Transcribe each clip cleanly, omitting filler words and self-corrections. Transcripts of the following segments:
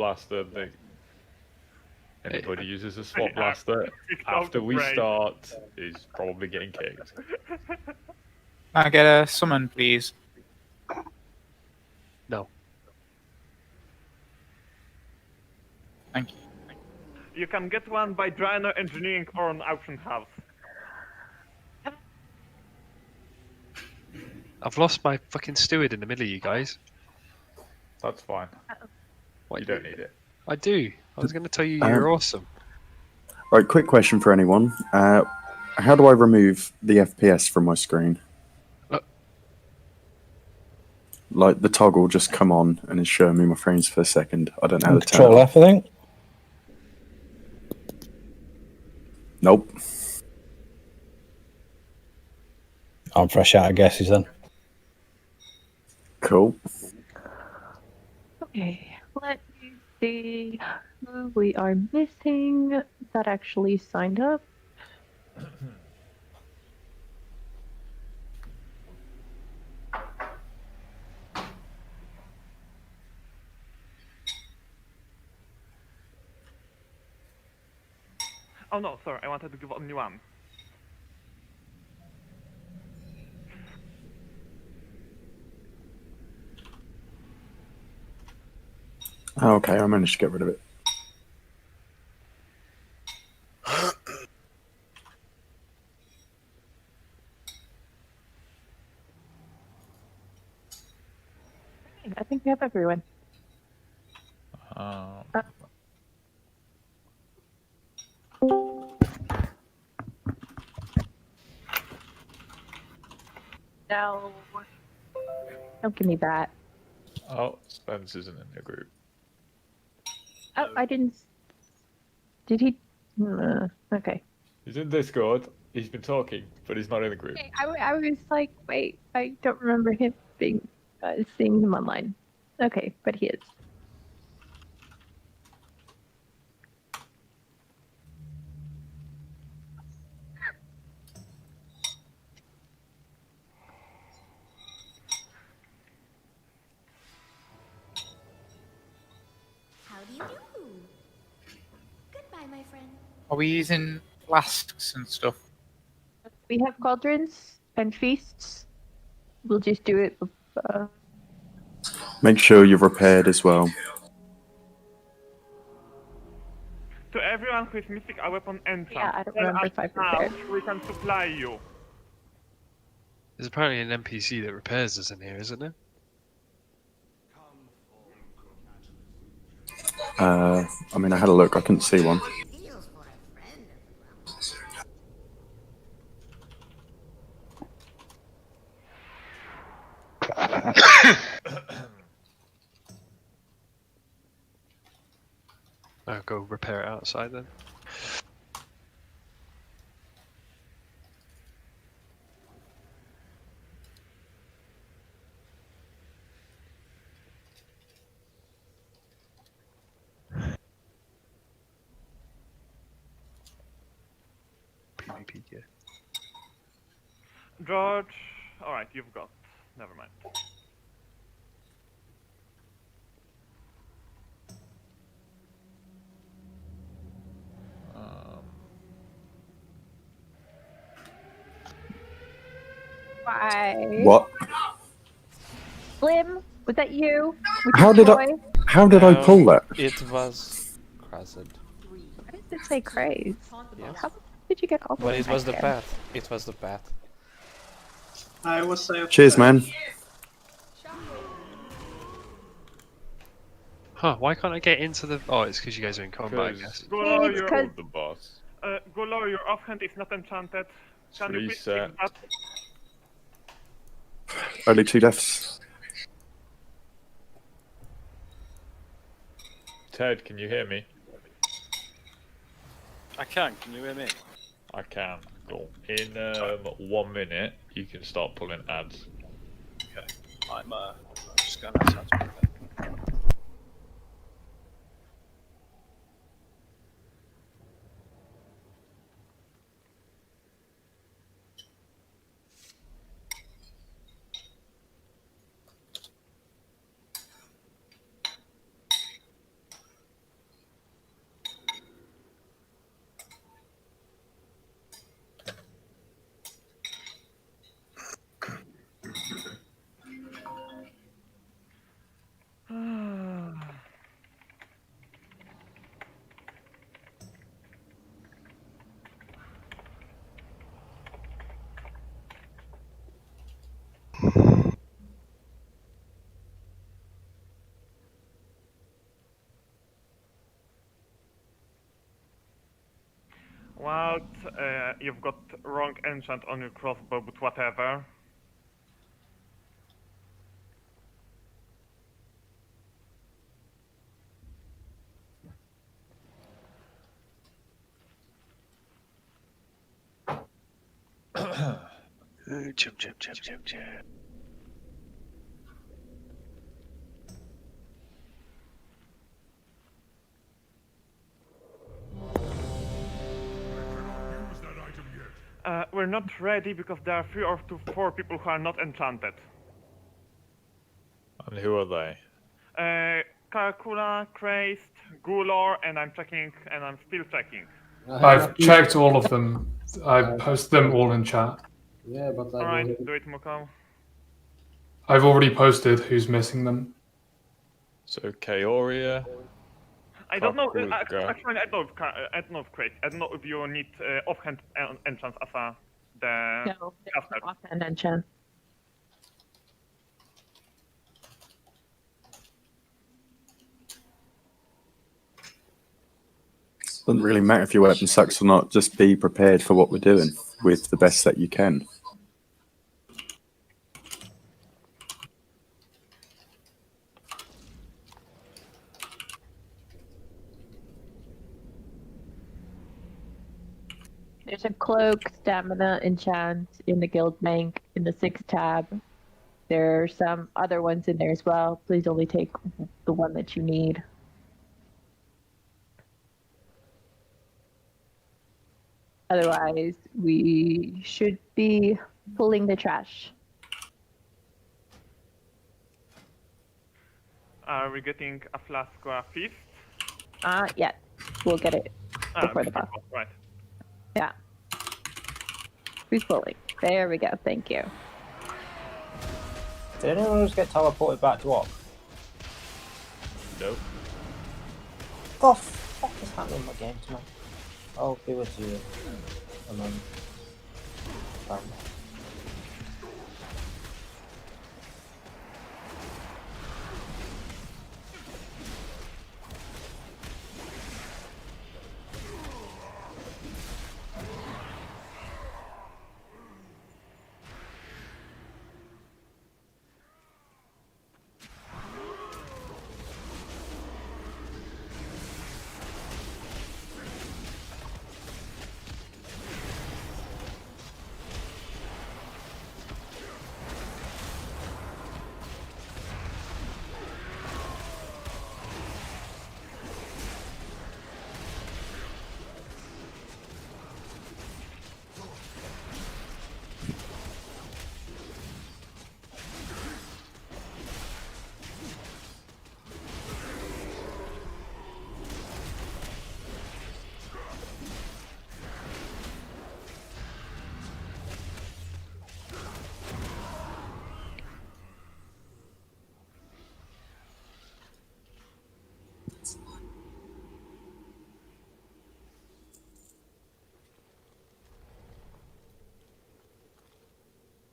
blaster. Anybody uses a swap blaster after we start is probably getting kicked. Can I get a summon, please? No. Thank you. You can get one by Driner Engineering or an auction house. I've lost my fucking steward in the middle of you guys. That's fine. What? You don't need it. I do. I was going to tell you you're awesome. Right, quick question for anyone. How do I remove the FPS from my screen? Like the toggle just come on and it's showing me my frames per second. I don't know how to turn it Control off. F, I think. Nope. I'm fresh out of guesses then. Cool. Okay, let me see who we are missing that actually signed up. Oh no, sorry, I wanted to give only one. Oh, okay, I managed to get rid of it. I think we have everyone. No. Don't give me that. Oh, Spence isn't in the group. Oh, I didn't. Did he? Okay. He's in Discord. He's been talking, but he's not in the group. I was like, wait, I don't remember him being seeing him online. Okay, but he is. How do you do? Goodbye, my friend. Are we using flasks and stuff? We have cauldrons and feasts. We'll just do it. Make sure you're repaired as well. To everyone who is missing a weapon enchant, Yeah, I don't remember if I prepared. We can supply you. There's apparently an NPC that repairs us in here, isn't there? I mean, I had a look. I couldn't see one. I'll go repair it outside then. PvP gear. George, alright, you've got. Never mind. Why? What? Slim, was that you? With How your did I? toy? How did I pull that? It was Crescent. Why does it say craze? Yes. How did you get all the But way it was the back there? path. It was the path. I was Cheers, man. Huh, why can't I get into the... Oh, it's because you guys are in combat, I guess. Golo, It's your, 'cause- The boss. Golo, your offhand is not enchanted. Can you please Reset. fix that? Only 2 deaths. Ted, can you hear me? I can you hear me? I can. Cool. In 1 minute, you can start pulling ads. Okay. I'm just going outside for a bit. Well, you've got wrong enchant on your crossbow, but whatever. Jump. We're not ready because there are 3 or 4 people who are not enchanted. And who are they? Calcula, Crazed, Gulor, and I'm still checking. I've checked all of them. I posted them all in chat. Yeah, but Alright, do it, Moko. I've already posted who's missing them. So Kaoria. I don't know. Calcula. Actually, I don't know if Crazed. I don't know if you need offhand enchants as the No, there's caster. no offhand enchant. Doesn't really matter if your weapon sucks or not. Just be prepared for what we're doing with the best that you can. There's a cloak, stamina, enchant in the guild bank in the 6th tab. There are some other ones in there as well. Please only take the one that you need. Otherwise, we should be pulling the trash. Are we getting a flask or a fist? Yeah, we'll get it before the boss. Right. Yeah. Who's pulling? There we go. Thank you. Did anyone just get teleported back to Op? Nope. What the fuck is happening in my game tonight? I'll be with you a moment.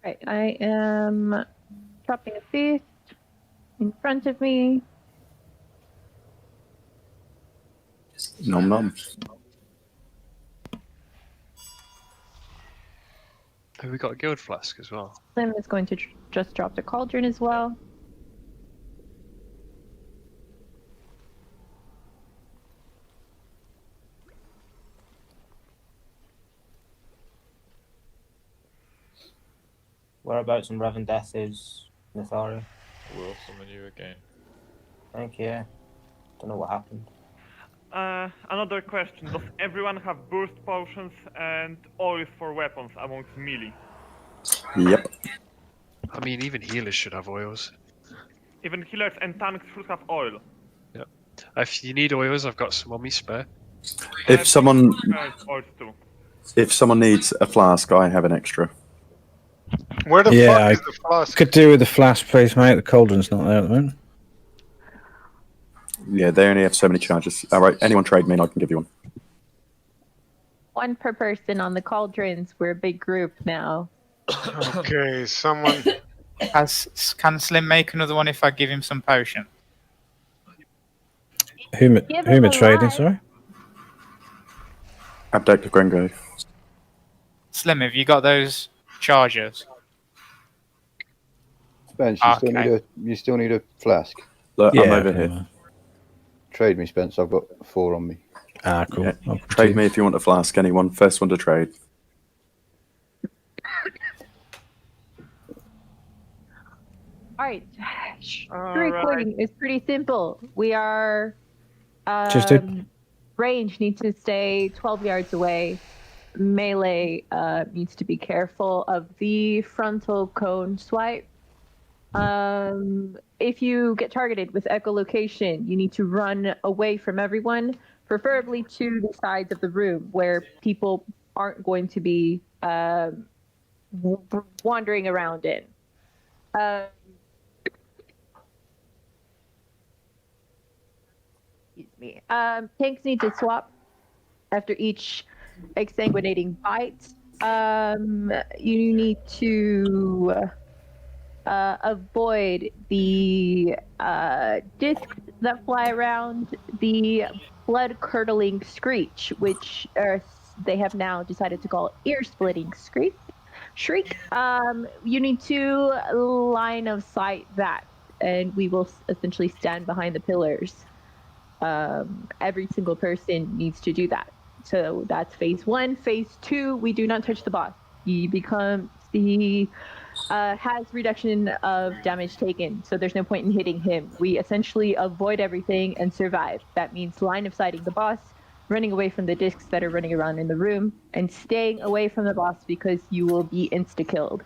Right, I am dropping a fist in front of me. Nom nom. Have we got a guild flask as well? Slim is going to just drop the cauldron as well. Whereabouts in Revan Death is Natharia? We'll summon you again. Thank you. Don't know what happened. Another question. Does everyone have burst potions and oils for weapons amongst melee? Yep. I mean, even healers should have oils. Even healers and tanks should have oil. Yep. If you need oils, I've got some on me spare. If someone Oils too. needs a flask, I have an extra. Where the fuck is the flask? Could do with the flask, please, mate. The cauldron's not there at the moment. Yeah, they only have so many charges. All right, anyone trade me and I can give you one. One per person on the cauldrons. We're a big group now. Okay, someone. Can Slim make another one if I give him some potion? Who am Give I him a trading, lie. sorry? Abductor Gringo. Slim, have you got those chargers? Spence, you still need a flask. Look, I'm over here. Trade me, Spence. I've got 4 on me. Ah, cool. Yeah. Trade me if you want a flask. Anyone, first one to trade. Alright. Recording is pretty simple. We are range needs to stay 12 yards away. Melee needs to be careful of the frontal cone swipe. If you get targeted with echolocation, you need to run away from everyone, preferably to the sides of the room where people aren't going to be wandering around in. Excuse me. Tanks need to swap after each exsanguinating bite. You need to avoid the discs that fly around, the blood-curdling screech, which they have now decided to call ear-splitting shriek. You need to line of sight that, and we will essentially stand behind the pillars. Every single person needs to do that. So that's phase 1. Phase 2, we do not touch the boss. He has reduction of damage taken, so there's no point in hitting him. We essentially avoid everything and survive. That means line of sighting the boss, running away from the discs that are running around in the room, and staying away from the boss because you will be insta-killed.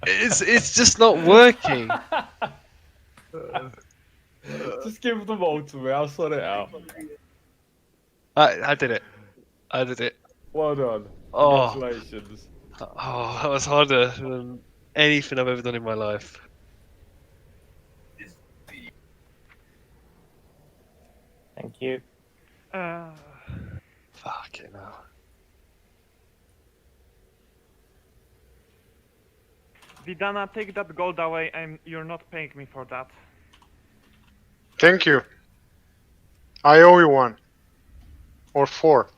It's just not working. Just give them all to me, I'll sort it out. I did it. Well done. Oh. Congratulations. Oh, that was harder than anything I've ever done in my life. Thank you. Fucking hell. Vidana, take that gold away, and you're not paying me for that. Thank you. I owe you 1. Or 4.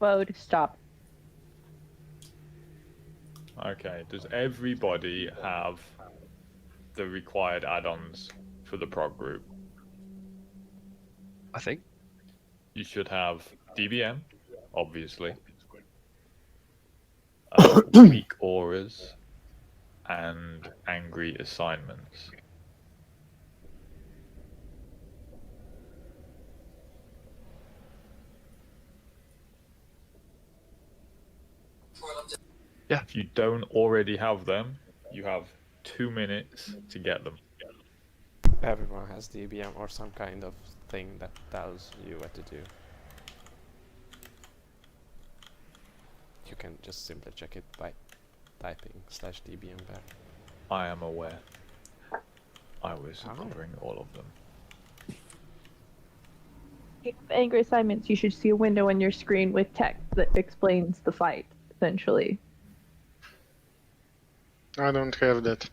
Bode, stop. Okay, does everybody have the required add-ons for the prog group? I think. You should have DBM, obviously. Weak auras and angry assignments. Yeah. If you don't already have them, you have 2 minutes to get them. Everyone has DBM or some kind of thing that tells you what to do. You can just simply check it by typing /dbm there. I am aware. I was covering all of them. If angry assignments, you should see a window on your screen with text that explains the fight, essentially. I don't have that.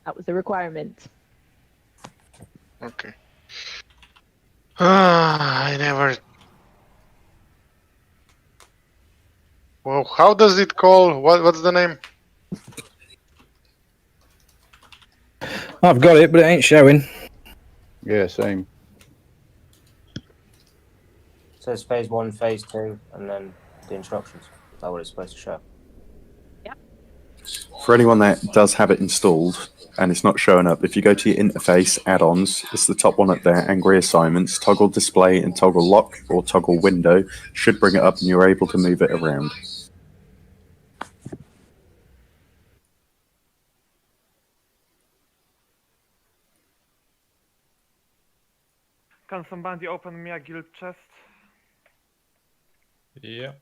That was a requirement. Okay. I never... Well, how does it call? What's the name? I've got it, but it ain't showing. Yeah, same. It says phase 1, phase 2, and then the instructions. Is that what it's supposed to show? Yep. For anyone that does have it installed and it's not showing up, if you go to your interface add-ons, it's the top one up there, angry assignments, toggle display and toggle lock or toggle window should bring it up and you're able to move it around. Can somebody open me a guild chest? Yeah.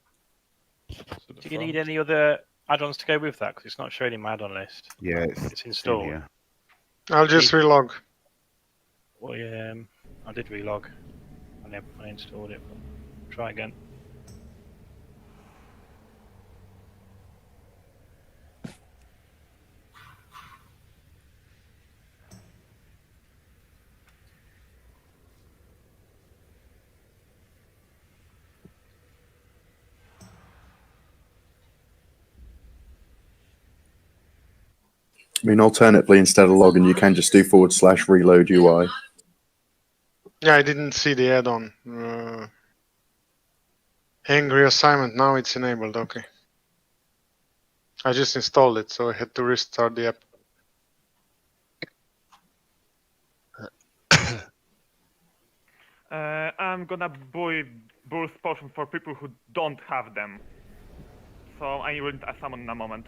Do you need any other add-ons to go with that? Because it's not showing in my add-on list. Yeah, it's installed. Yeah. I'll just relog. Well, yeah, I did relog. when I installed it. Try again. I mean, alternatively, instead of logging, you can just do /reload UI. Yeah, I didn't see the add-on. Angry assignment, now it's enabled, okay. I just installed it, so I had to restart the app. I'm gonna buy burst potions for people who don't have them. So I will summon in a moment.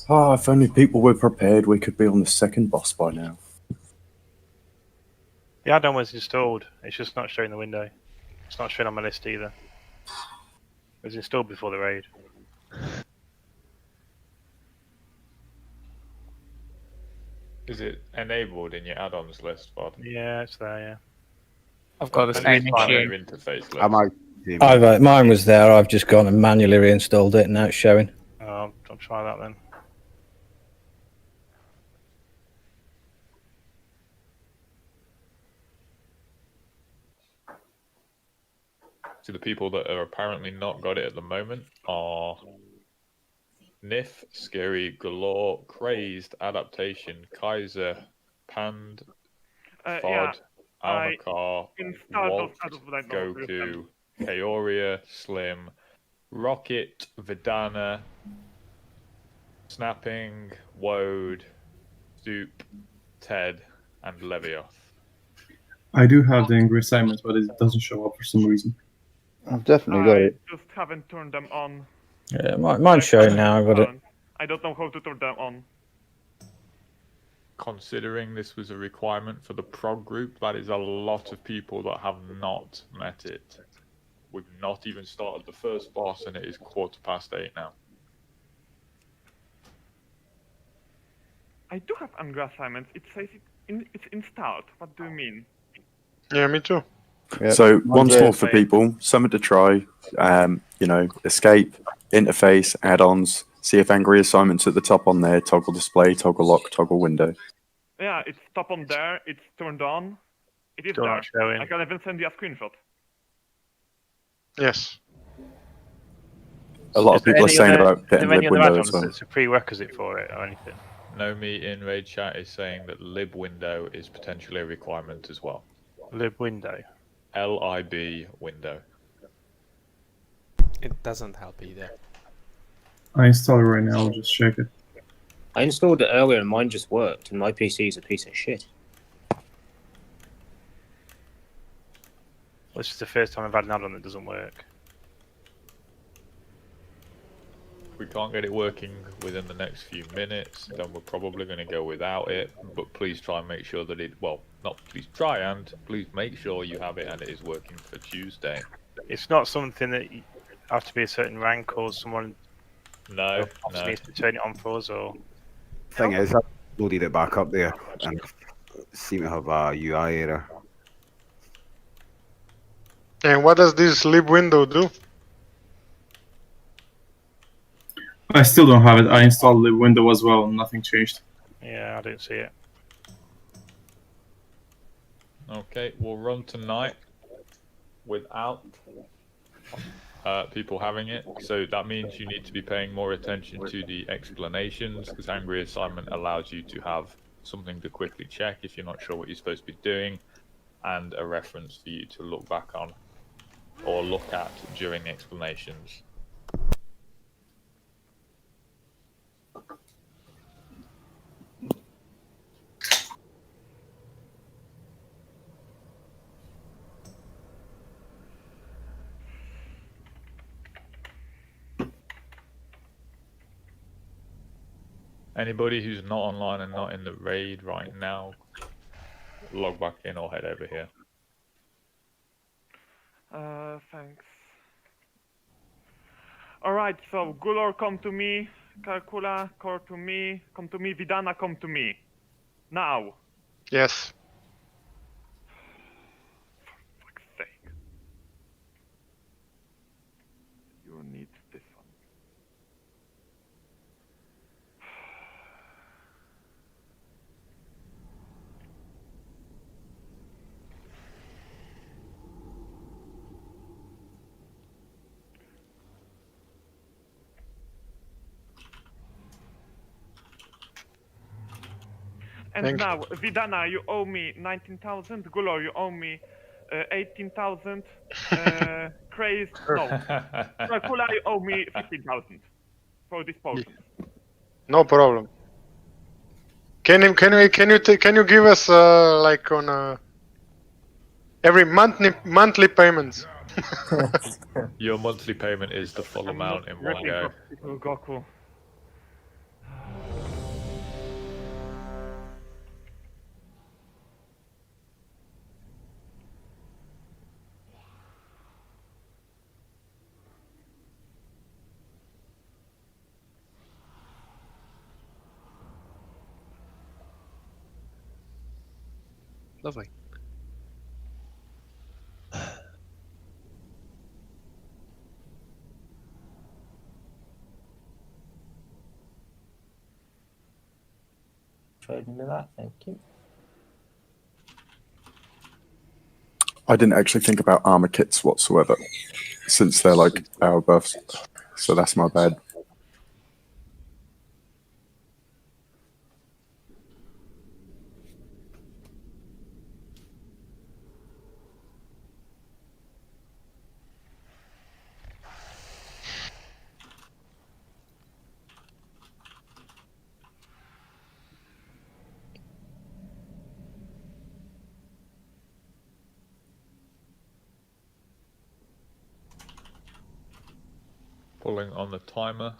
Oh, if only people were prepared, we could be on the second boss by now. The add-on was installed. It's just not showing the window. It's not showing on my list either. It was installed before the raid. Is it enabled in your add-ons list, Bod? Yeah, it's there. Yeah. I've got the same issue. Interface I've, mine was there. I've just gone and manually reinstalled it, and now it's showing. Oh, I'll try that then. So the people that are apparently not got it at the moment are Nif, Scary, Galore, Crazed, Adaptation, Kaiser, Pand, Fod, Almacar, Walt, Goku, Kaoria, Slim, Rocket, Vidana, Snapping, Woad, Soup, Ted, and Levioth. I do have the angry assignments, but it doesn't show up for some reason. I've definitely got it. I just haven't turned them on. Yeah, mine's showing now. I've got it. I don't know how to turn them on. Considering this was a requirement for the prog group, that is a lot of people that have not met it. We've not even started the first boss, and it is 8:15 now. I do have angry assignments. It says it's installed. What do you mean? Yeah, me too. Yep. So once more for people, something to try. Escape, interface, add-ons. See if angry assignments at the top on there. Toggle display, toggle lock, toggle window. Yeah, it's top on there. It's turned on. It is Still there. not showing. I can even send you a screenshot. Yes. A lot of people are saying about getting lib window as well. It's a prerequisite for it or anything. Nomi in raid chat is saying that lib window is potentially a requirement as well. Lib window. LIB window. It doesn't help either. I installed it right now. I'll just check it. I installed it earlier and mine just worked, and my PC is a piece of shit. This is the first time I've had an add-on that doesn't work. If we can't get it working within the next few minutes, then we're probably going to go without it. But please try and make sure that please make sure you have it and it is working for Tuesday. It's not something that have to be a certain rank, or someone No, else no. needs to turn it on for us, or Thing is, I loaded it back up there and seem to have a UI error. And what does this lib window do? I still don't have it. I installed the window as well. Nothing changed. yeah, I don't see it. Okay, we'll run tonight without people having it. So that means you need to be paying more attention to the explanations, because Angry Assignment allows you to have something to quickly check if you're not sure what you're supposed to be doing, and a reference for you to look back on or look at during the explanations. Anybody who's not online and not in the raid right now, log back in or head over here. Thanks. Alright, so Gulor, come to me. Calcula, come to me. Vidana, come to me. Now. Yes. For fuck's sake. You need this one. And Thank now, Vidana, you owe me 19,000. Gulor, you owe me 18,000. Craze, no. Dracula, you owe me 15,000 for this potion. No problem. Can you give us like on every monthly payments? Your monthly payment is the full amount in one go. Goku. Lovely. Trade into that, thank you. I didn't actually think about armor kits whatsoever, since they're like power buffs. So that's my bad. Pulling on the timer.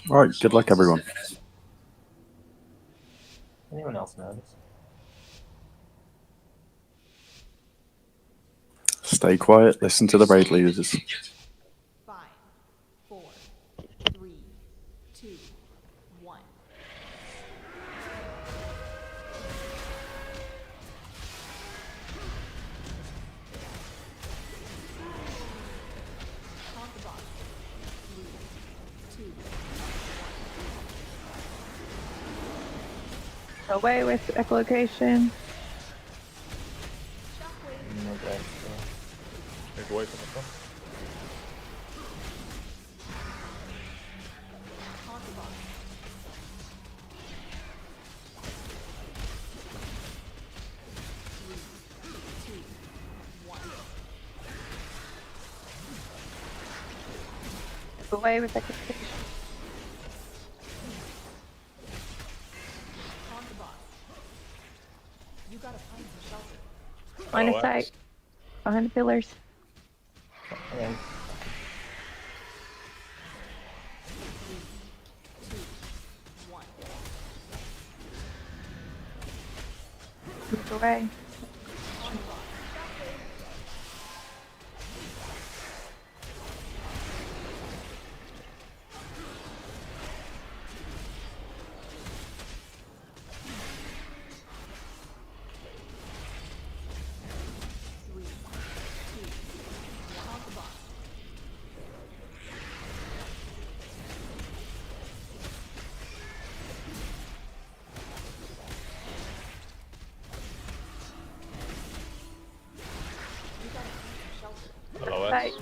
All right, good luck, everyone. Anyone else notice? Stay quiet, listen to the raid leaders. 5, 4, 3, 2, 1. Count the box. 3, 2, Away with echolocation. Move away from the front. count the box. 3, 2, 1. Away with echolocation. Count the box. You gotta find some shelter. Line of sight. Behind the pillars. Yeah. 3, 2, 1. Move away. LOS. Right.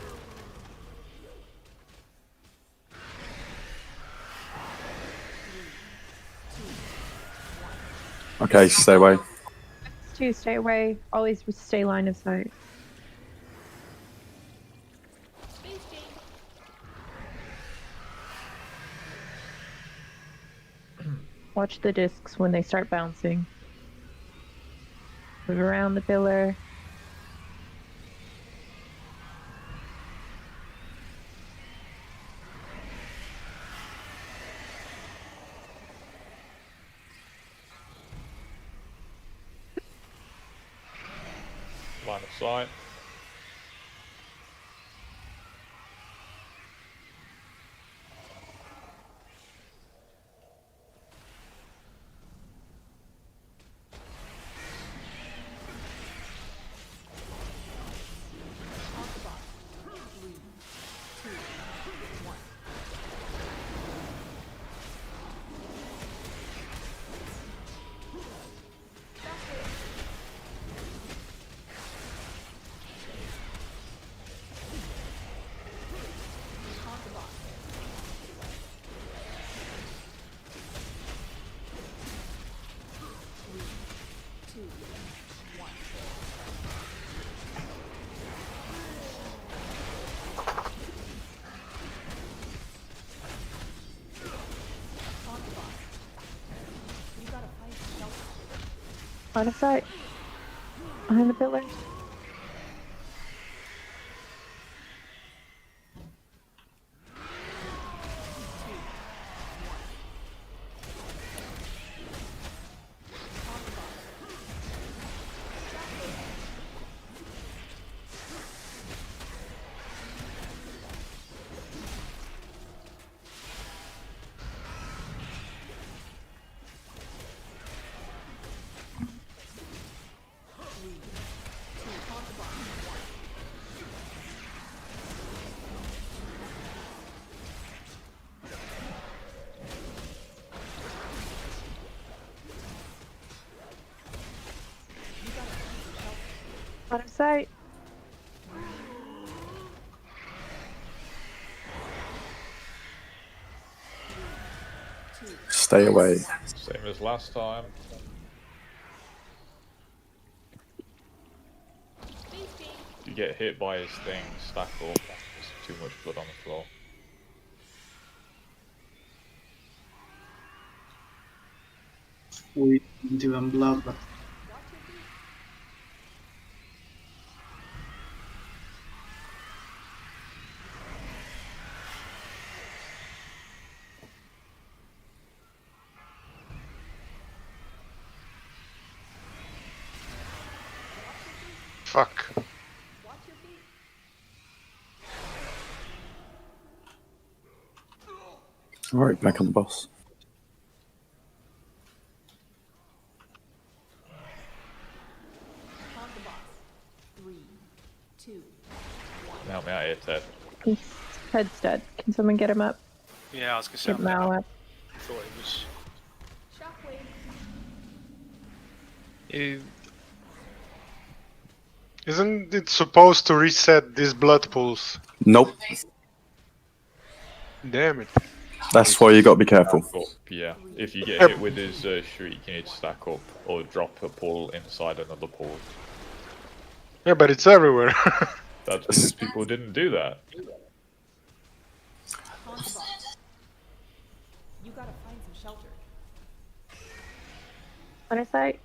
Okay, stay away. Two, stay away. Always stay line of sight. Watch the discs when they start bouncing. Move around the pillar. Line of sight. Line of sight. Behind the pillars. Line of sight. Stay away. Same as last time. You get hit by his thing, stack up. There's too much blood on the floor. We didn't even blood, but Fuck. Alright, back on the boss. Help me out here, Ted. He's head's dead. Can someone get him up? Yeah, I was gonna say. Get Mal up. I thought it was. Isn't it supposed to reset these blood pools? Nope. Damn it. That's why you got to be careful. Yeah, if you get hit with his shriek, you need to stack up or drop a pull inside another pull. Yeah, but it's everywhere. That's because people didn't do that. You gotta find some shelter. Line of sight.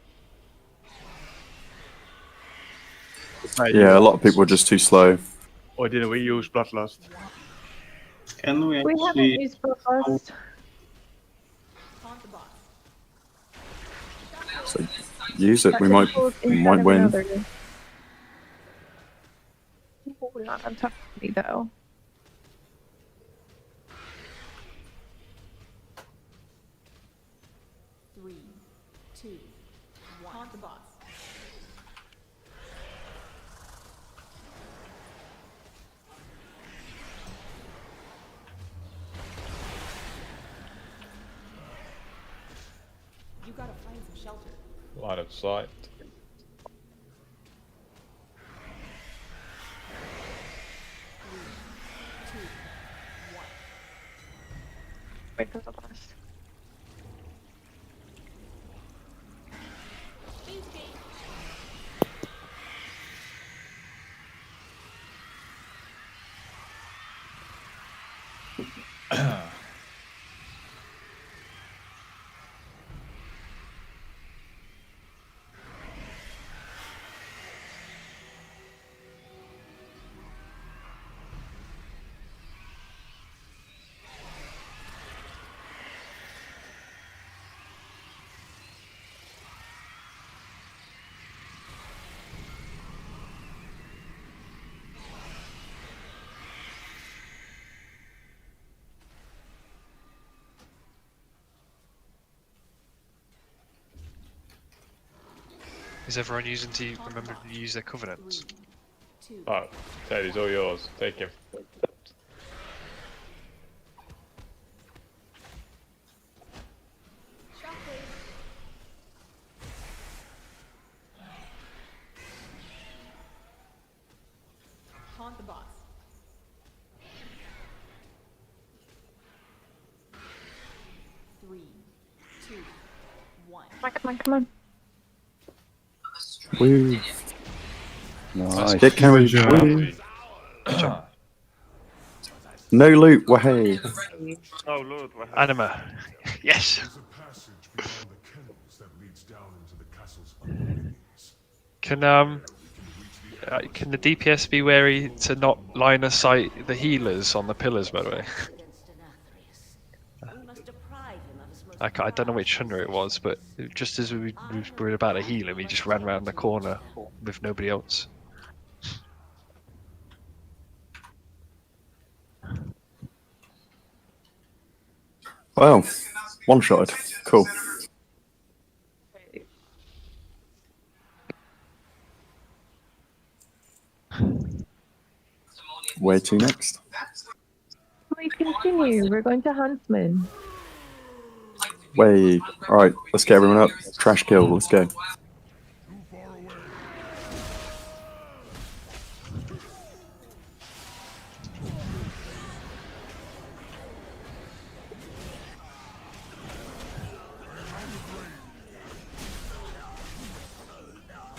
Yeah, a lot of people are just too slow. Or didn't we use Bloodlust? can we We haven't actually? used Bloodlust. So use it. We might win. We're not on top of me though. Three, two, one. Haunt the boss. You gotta find some shelter. Line of sight. quick as the last. Is everyone using to remember to use their covenants? Oh, Ted, he's all yours. Take him. Haunt the boss. Three, two, one. Come on, come on. Woo. Nice. Get carried. Woo. No loot. Wahey. No loot. Anima. Yes. Can the DPS be wary to not line of sight the healers on the pillars, by the way? I don't know which hunter it was, but just as we were about to heal him, he just ran around the corner with nobody else. Well, one-shotted. Cool. Where to next? We continue. We're going to Huntsman. Way. Alright, let's get everyone up. Trash kill, let's go.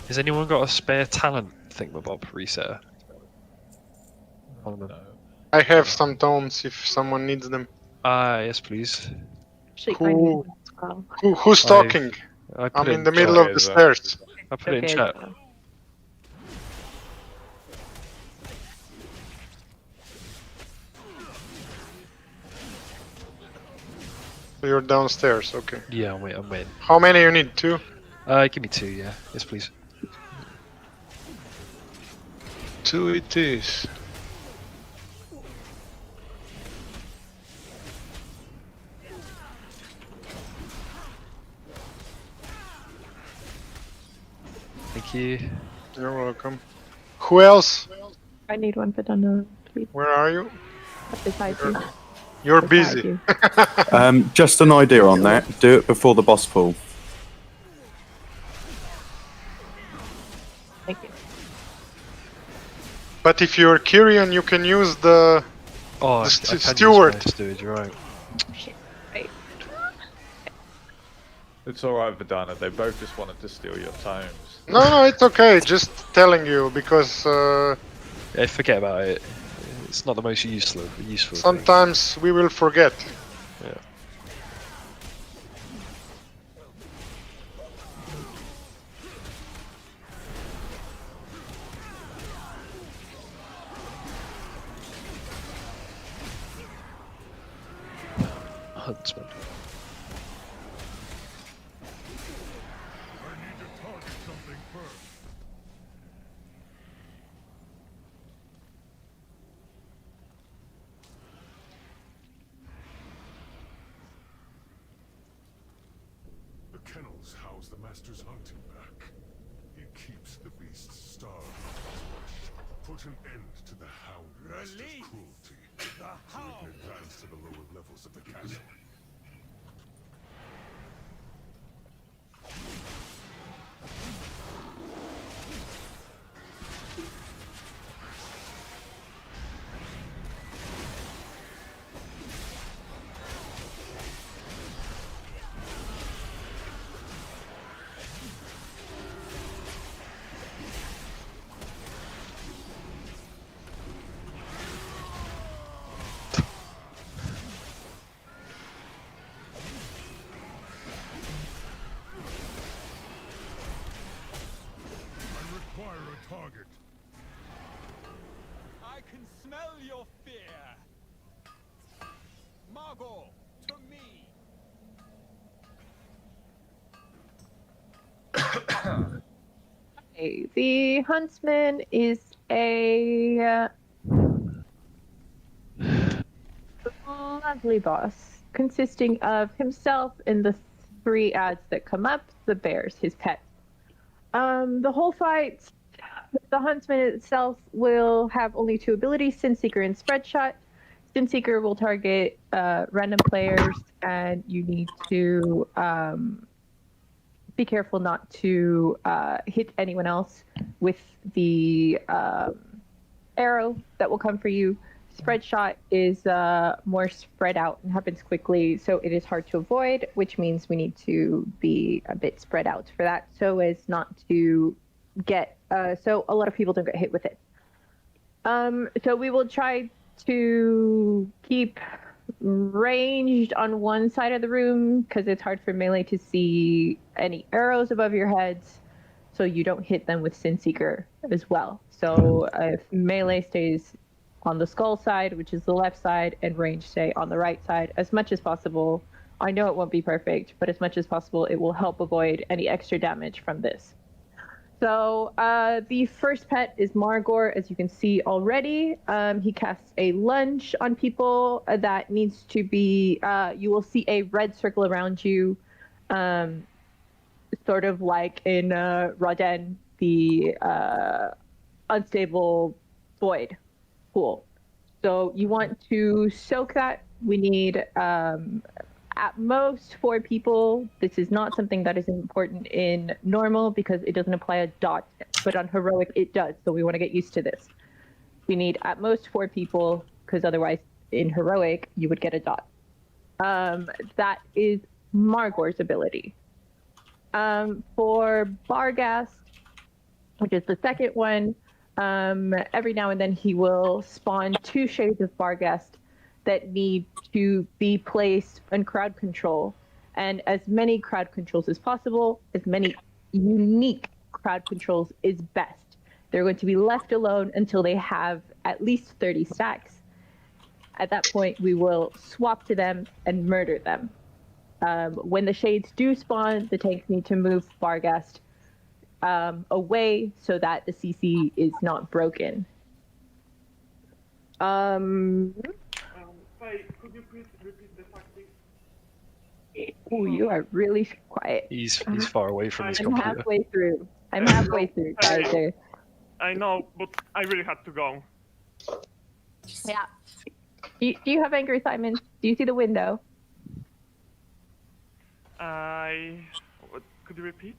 Has anyone got a spare talent thingamabob resetter? I have some tomes if someone needs them. Yes, please. Who's talking? I'm in the middle of the stairs. I put it in chat. So you're downstairs, okay. Yeah, I'm waiting. How many you need? 2? Give me 2, yeah. Yes, please. 2 it is. Thank you. You're welcome. Who else? I need one for Donna, please. Where are you? Beside you. You're Beside busy. you. Just an idea on that. Do it before the boss pool. Thank you. But if you're Kyrian, you can use the, steward. Steward, you're right. Shit. Right. It's alright, Vidana. They both just wanted to steal your tomes. No, it's okay. Just telling you because Yeah, forget about it. It's not the most useful thing. sometimes we will forget. Yeah. Huntsman. The kennels house the master's hunting pack. It keeps the beasts starved of flesh. Put an end to the hound master's cruelty. The hound! We can advance to the lower levels of the castle. a target. I can smell your fear. Margot, to me. Okay, the huntsman is a lovely boss, consisting of himself and the 3 ads that come up, the bears, his pet. The whole fight, the huntsman itself will have only 2 abilities, Sin Seeker and Spread Shot. Sin Seeker will target random players, and you need to be careful not to hit anyone else with the arrow that will come for you. Spread Shot is more spread out and happens quickly, so it is hard to avoid, which means we need to be a bit spread out for that, so as not to get so a lot of people don't get hit with it. So we will try to keep ranged on one side of the room because it's hard for melee to see any arrows above your heads, so you don't hit them with Sin Seeker as well. So if melee stays on the skull side, which is the left side, and range stay on the right side as much as possible. I know it won't be perfect, but as much as possible, it will help avoid any extra damage from this. So the first pet is Margor, as you can see already. He casts a lunge on people that needs to be, you will see a red circle around you, sort of like in Raden, the unstable void pool. So you want to soak that. We need at most 4 people. This is not something that is important in normal because it doesn't apply a dot, but on heroic it does. So we want to get used to this. We need at most 4 people because otherwise in heroic you would get a dot. That is Margor's ability. For Barghast, which is the second one, every now and then he will spawn 2 shades of Barghast that need to be placed in crowd control, and as many crowd controls as possible, as many unique crowd controls is best. They're going to be left alone until they have at least 30 stacks. At that point, we will swap to them and murder them. When the shades do spawn, the tanks need to move Barghast away so that the CC is not broken. Faye, could you please repeat the tactics? Oh, you are really quiet. He's far away from his I'm computer. halfway through. I'm halfway through. Sorry. I know, but I really had to go. Yeah. Do you have angry assignments? Do you see the window? Could you repeat?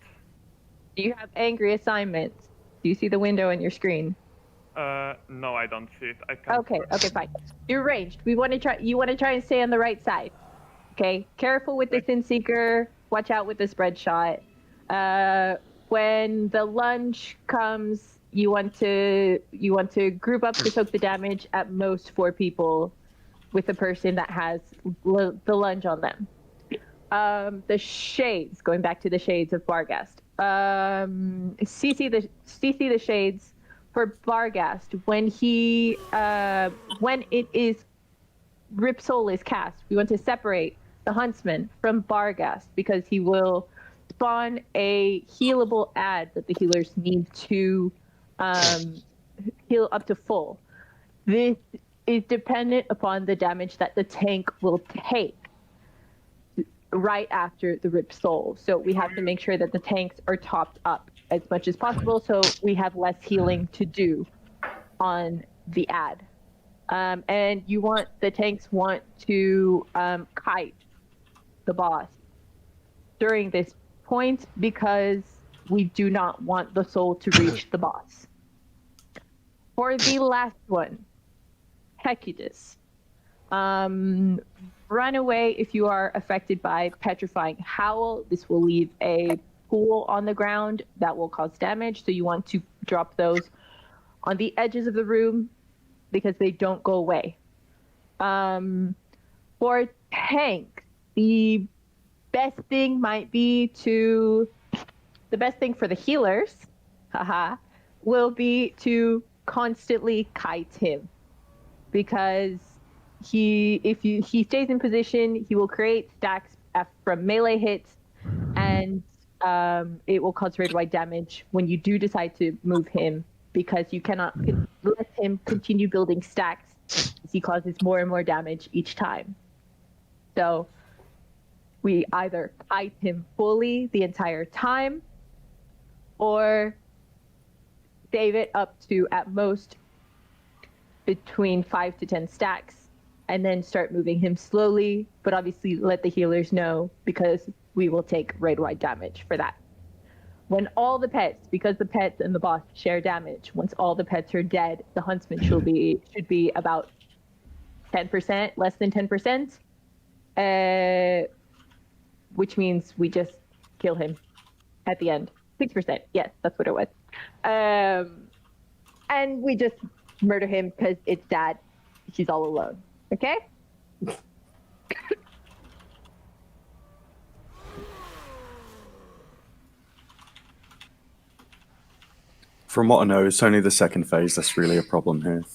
Do you have angry assignments? Do you see the window on your screen? No, I don't see it. I can't. Okay, fine. You're ranged. You want to try and stay on the right side. Okay, careful with the Sin Seeker. Watch out with the Spread Shot. When the lunge comes, you want to group up to soak the damage. At most 4 people with the person that has the lunge on them. The shades, going back to the shades of Barghast. CC the shades for Barghast. When it is Rip Soul is cast, we want to separate the huntsman from Barghast because he will spawn a healable ad that the healers need to heal up to full. This is dependent upon the damage that the tank will take right after the Rip Soul. So we have to make sure that the tanks are topped up as much as possible so we have less healing to do on the ad. And the tanks want to kite the boss during this point because we do not want the soul to reach the boss. For the last one, Hecutus. Run away if you are affected by Petrifying Howl. This will leave a pool on the ground that will cause damage, so you want to drop those on the edges of the room because they don't go away. For tank, the best thing for the healers, will be to constantly kite him, because if he stays in position, he will create stacks from melee hits, and it will cause raid-wide damage when you do decide to move him, because you cannot let him continue building stacks as he causes more and more damage each time. So we either kite him fully the entire time, or save it up to at most between 5 to 10 stacks, and then start moving him slowly, but obviously let the healers know, because we will take raid-wide damage for that. When all the pets, because the pets and the boss share damage, once all the pets are dead, the huntsman should be about 10%, less than 10%, which means we just kill him at the end. 6%, yes, that's what it was. And we just murder him because it's Dad. He's all alone. Okay? From what I know, it's only the second phase that's really a problem here.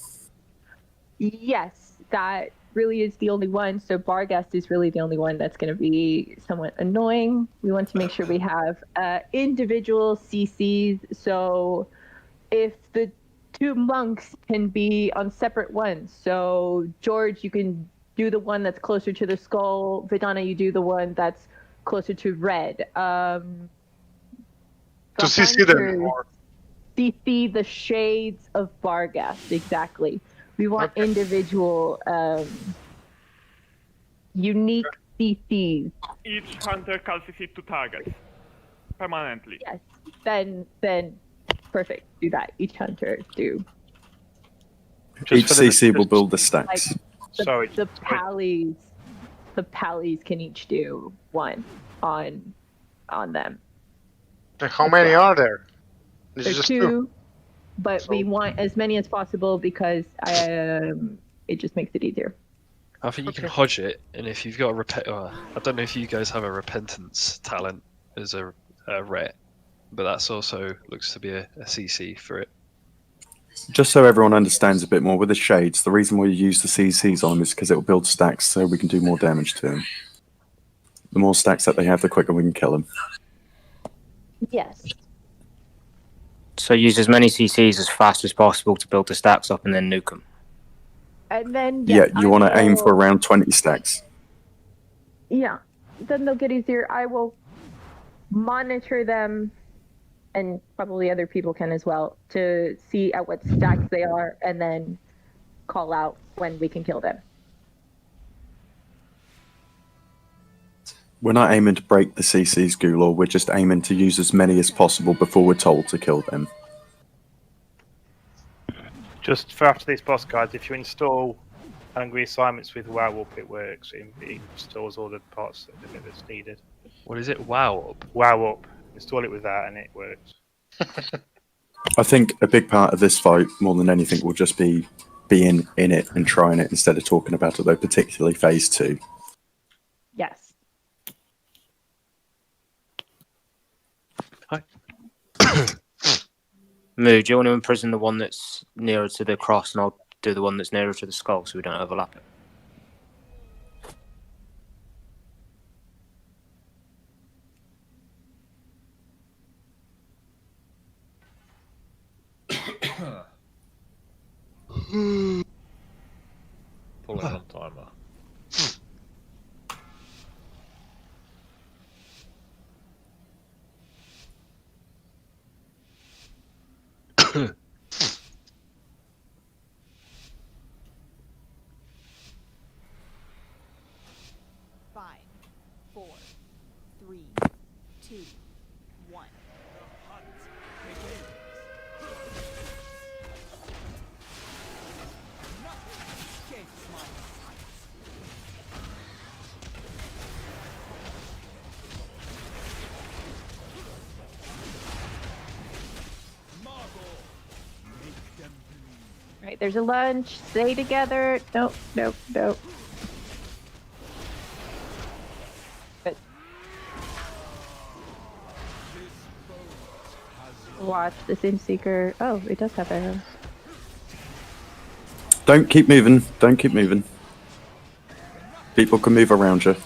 Yes, that really is the only one. So Barghest is really the only one that's going to be somewhat annoying. We want to make sure we have individual CCs. So if the two monks can be on separate ones. So George, you can do the one that's closer to the skull. Vidana, you do the one that's closer to red. To CC them more. CC the shades of Barghest, exactly. We want individual, unique CCs. Each hunter can CC 2 targets permanently. Yes. Then perfect. Do that. Each hunter do. Each CC will build the stacks. Like the pallies can each do one on them. And how many are there? There's just two, but we want as many as possible because it just makes it easier. I think you can hodge it, and if you've got I don't know if you guys have a repentance talent as a ret, but that's also looks to be a CC for it. Just so everyone understands a bit more, with the shades, the reason we use the CCs on them is because it will build stacks so we can do more damage to them. The more stacks that they have, the quicker we can kill them. Yes. So use as many CCs as fast as possible to build the stacks up and then nuke them. And then Yeah, you want to aim for around 20 stacks. Yeah, then they'll get easier. I will monitor them, and probably other people can as well, to see at what stacks they are, and then call out when we can kill them. We're not aiming to break the CCs, Gulor. We're just aiming to use as many as possible before we're told to kill them. Just for after these boss guys, if you install angry assignments with WoW up, it works. It installs all the parts that's needed. What is it? WoW up? WoW up. Install it with that and it works. I think a big part of this fight, more than anything, will just be being in it and trying it instead of talking about it, though, particularly phase 2. Yes. Moo, do you want to imprison the one that's nearer to the cross, and I'll do the one that's nearer to the skull so we don't overlap it? Pulling on timer. Five, 4, 3, 2, 1. The hunt begins. Nothing escapes my sight. Right, there's a lunch. Stay together. Nope, nope, nope. Good. Watch the Sim Seeker. Oh, it does have arrows. Don't keep moving. Don't keep moving. People can move around you.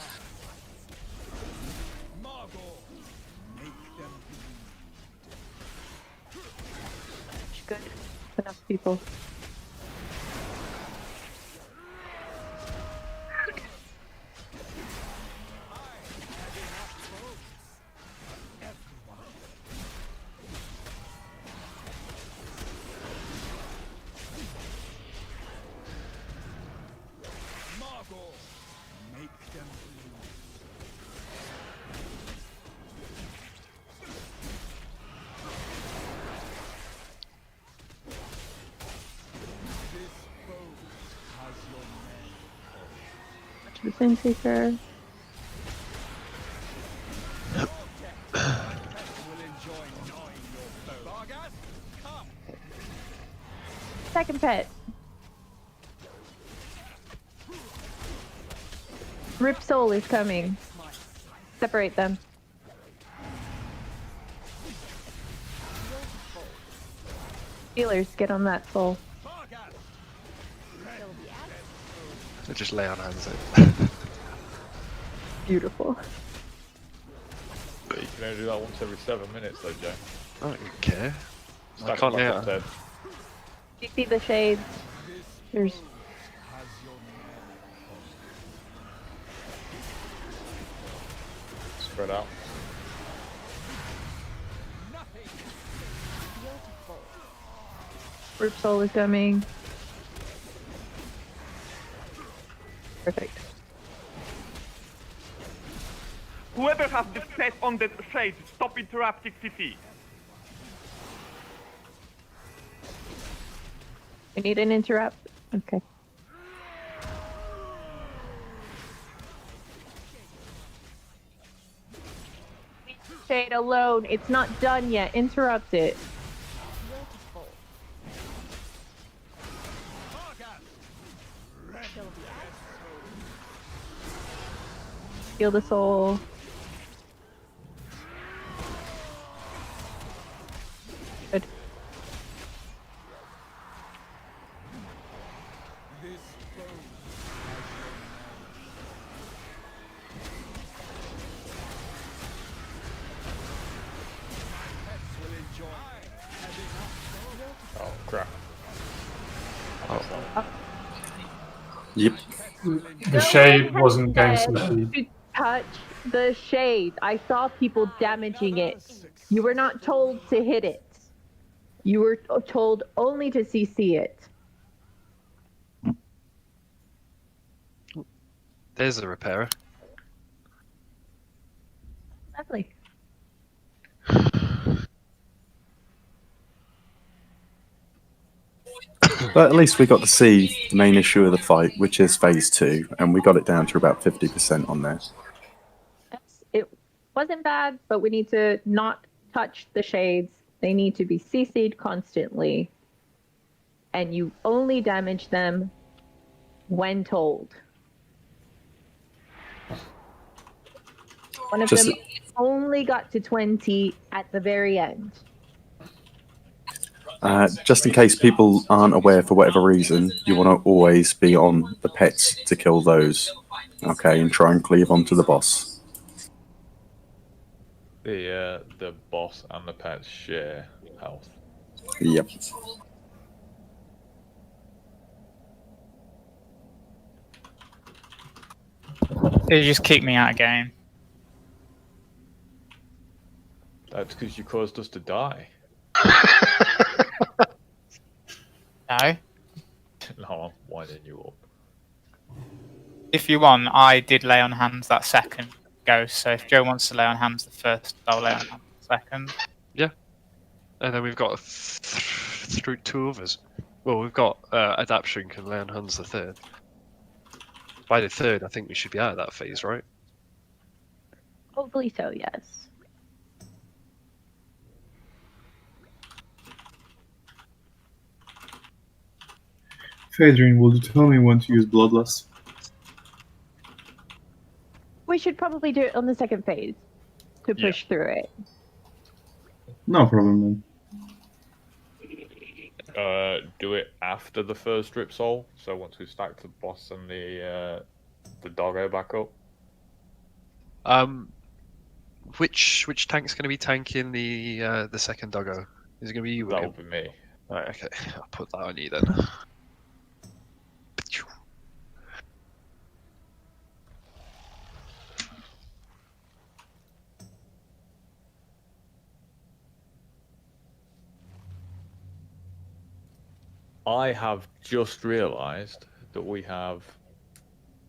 Good. Enough people. The Sim Seeker. Second pet. Rip Soul is coming. Separate them. Healers, get on that soul. So just lay on hands. Beautiful. But you can only do that once every 7 minutes, though, Joe. I don't care. I Stack can't them lay up on. on 10. You see the shades. There's Spread out. Rip Soul is coming. Perfect. Whoever has the set on the shade, stop interrupting CC. We need an interrupt. Okay. Shade alone. It's not done yet. Interrupt it. Heal the soul. Good. Oh, crap. Yep. The shade wasn't going to To touch the shade. I saw people damaging it. You were not told to hit it. You were told only to CC it. There's the repairer. Lovely. But at least we got to see the main issue of the fight, which is phase 2, and we got it down to about 50% on there. It wasn't bad, but we need to not touch the shades. They need to be CC'd constantly. And you only damage them when told. One of Just- them only got to 20 at the very end. Just in case people aren't aware for whatever reason, you want to always be on the pets to kill those. Okay, and try and cleave onto the boss. The boss and the pets share health. Yep. They just kicked me out of game. That's because you caused us to die. No. No, I'm winding you up. If you want, I did lay on hands that second go. So if Joe wants to lay on hands the first, I'll lay on hands the second. Yeah. And then we've got through 2 others. Well, we've got Adaption can lay on hands the third. By the third, I think we should be out of that phase, right? Hopefully so, yes. Phaedrine, will you tell me when to use Bloodlust? We should probably do it on the second phase to push through it. No problem then. Do it after the first drip soul. So once we stack the boss and the doggo back up. Which tank's going to be tanking the second doggo? Is it going to be you? That William? will be me. Right, okay. I'll put that on you then. I have just realised that we have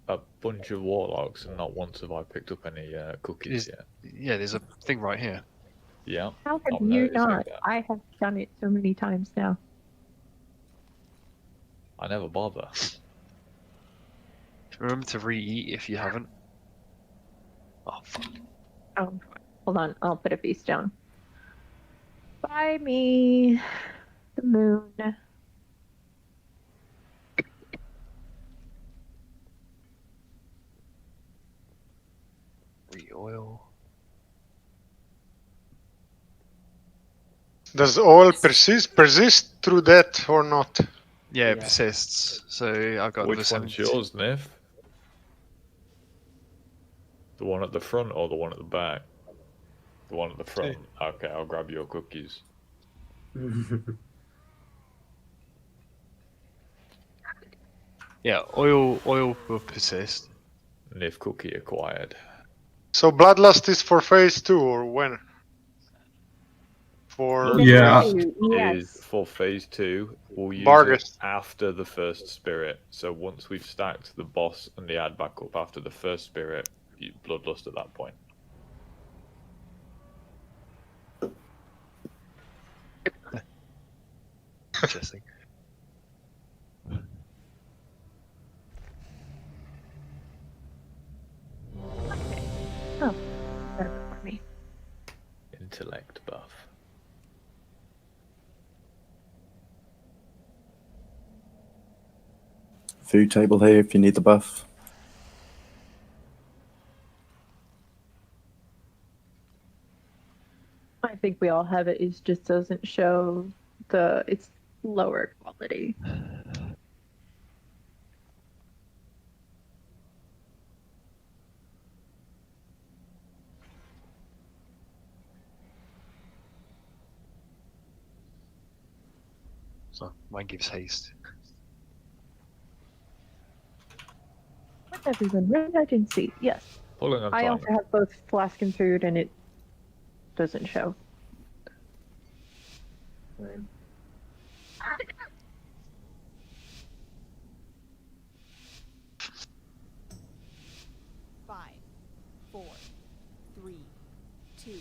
a bunch of warlocks, and not once have I picked up any cookies yet. Yeah, there's a thing right here. Yeah. How have I'm you noticing not? that. I have done it so many times now. I never bother. Remember to re-eat if you haven't. Oh, fuck. Oh, hold on. I'll put a feast down. Buy me the moon. Re-oil. Does oil persist through that or not? Yeah, it persists. So I've got Which another one's 70. yours, Nif? The one at the front or the one at the back? The one at the front. Okay, I'll grab your cookies. Yeah, oil will persist. Nif cookie acquired. So Bloodlust is for phase 2 or when? For Is for phase 2. We'll use Bargus. it after the first spirit. So once we've stacked the boss and the ad back up after the first spirit, you bloodlust at that point. Interesting. Oh, better for me. Intellect buff. Food table here if you need the buff. I think we all have it. It just doesn't show it's lower quality. So mine gives haste. What's everyone? Where did I didn't see? Yes. Pulling on I time. also have both flask and food, and it doesn't show. Five, 4, 3, 2. The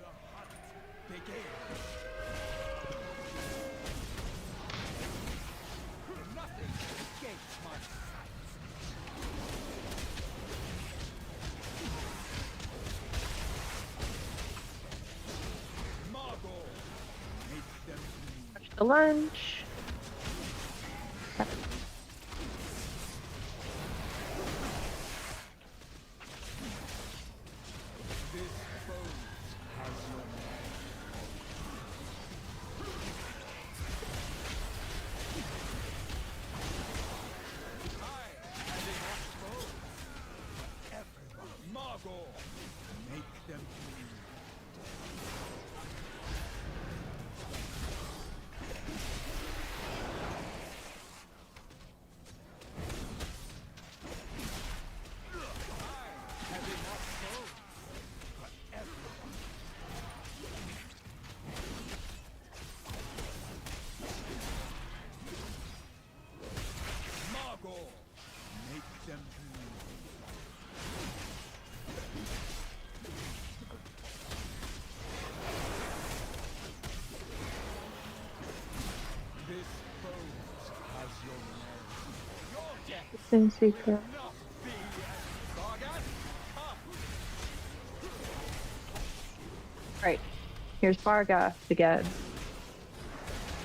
hunt begins. Nothing escapes my sight. Margot, make them bleed. The lunch. This foe has your name. I am enough foes. Everyone, Margot, make them bleed. I have enough foes for everyone. Margot, make them bleed. This foe has your name. Your death It's in secret. will not be as Vargas. Come. Right. Here's Vargas again.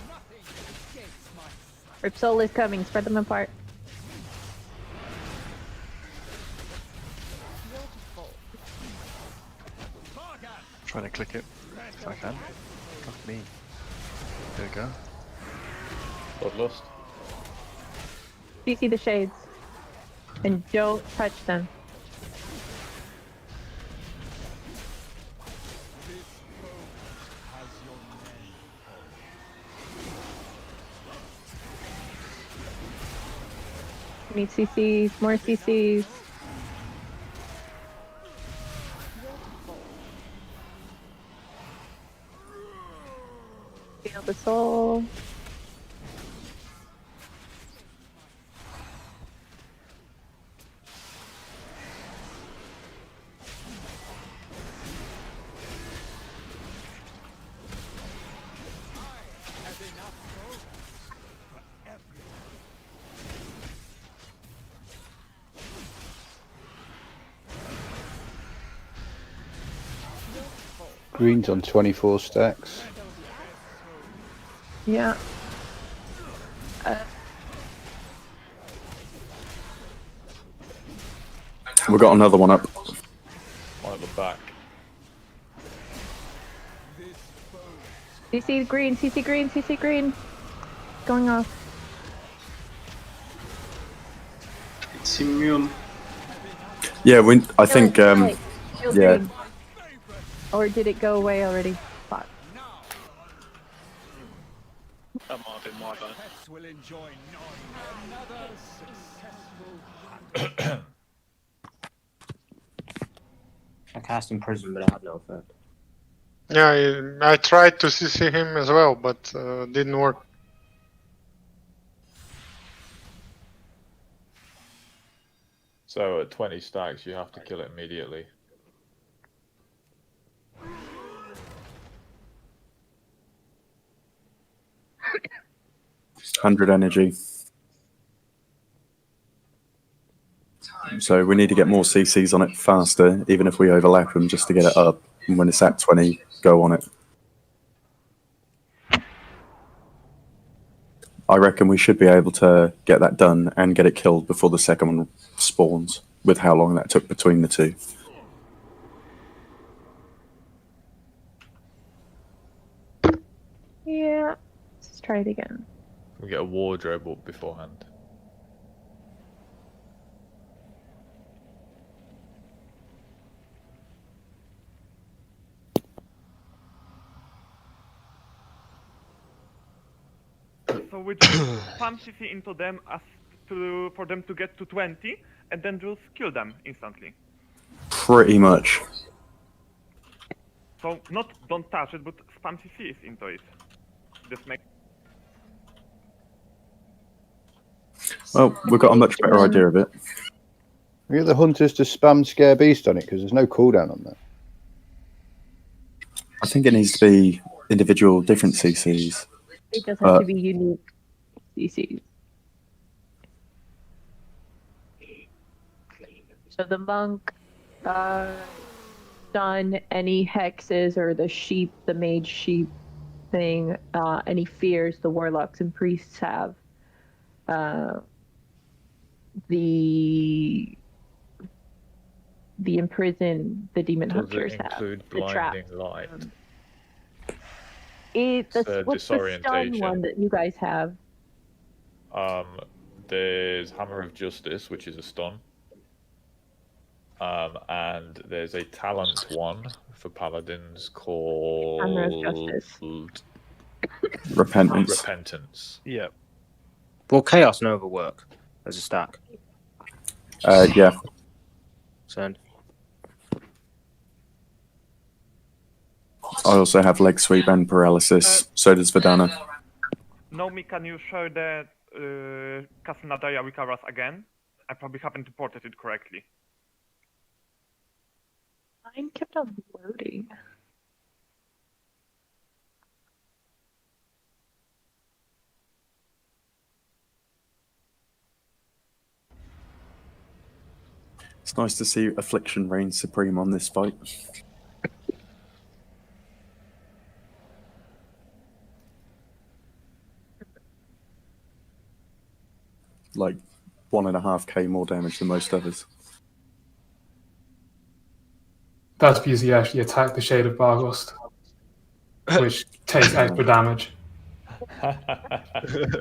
Nothing escapes my sight. Ripsol is coming. Spread them apart. Trying to click it if I can. Fuck me. There we go. Bloodlust. CC the shades. And don't touch them. Need CCs, more CCs. Feel the soul. Green's on 24 stacks. Yeah. We've got another one up. One at the back. CC green, CC green, CC green. Going off. It's immune. Yeah, I think. Shield Yeah. green. Or did it go away already? Fuck. That might have been my bad. Pets will enjoy another successful I cast Imprison, but I had no effect. Yeah, I tried to CC him as well, but didn't work. So at 20 stacks, you have to kill it immediately. $100 energy. So we need to get more CCs on it faster, even if we overlap them, just to get it up. And when it's at 20, go on it. I reckon we should be able to get that done and get it killed before the second one spawns, with how long that took between the two. Yeah. Let's try it again. We get a wardrobe up beforehand. So we just spam CC into them for them to get to 20, and then just kill them instantly. Pretty much. So not don't touch it, but spam CCs into it. Just make. Well, we've got a much better idea of it. We get the hunters to spam Scare Beast on it because there's no cooldown on that. I think it needs to be individual different CCs. It does have to be unique CCs. So the monk, stun any hexes or the sheep, the mage sheep thing, any fears the warlocks and priests have. The imprison the demon hunters have. Include The trap. blinding light. What's the disorientation. stun one that you guys have? There's Hammer of Justice, which is a stun. And there's a talent one for paladins called Hammer of Justice. Repentance. Repentance. Yeah. Will Chaos Nova work as a stack? Yeah. Send. I also have leg sweep and paralysis. So does Vidana. Nomi, can you share the Castle Natharia with us again? I probably haven't reported it correctly. Mine kept on loading. It's nice to see Affliction reign supreme on this fight. Like 1.5k more damage than most others. That's because you actually attack the Shade of Bargost, which takes extra damage.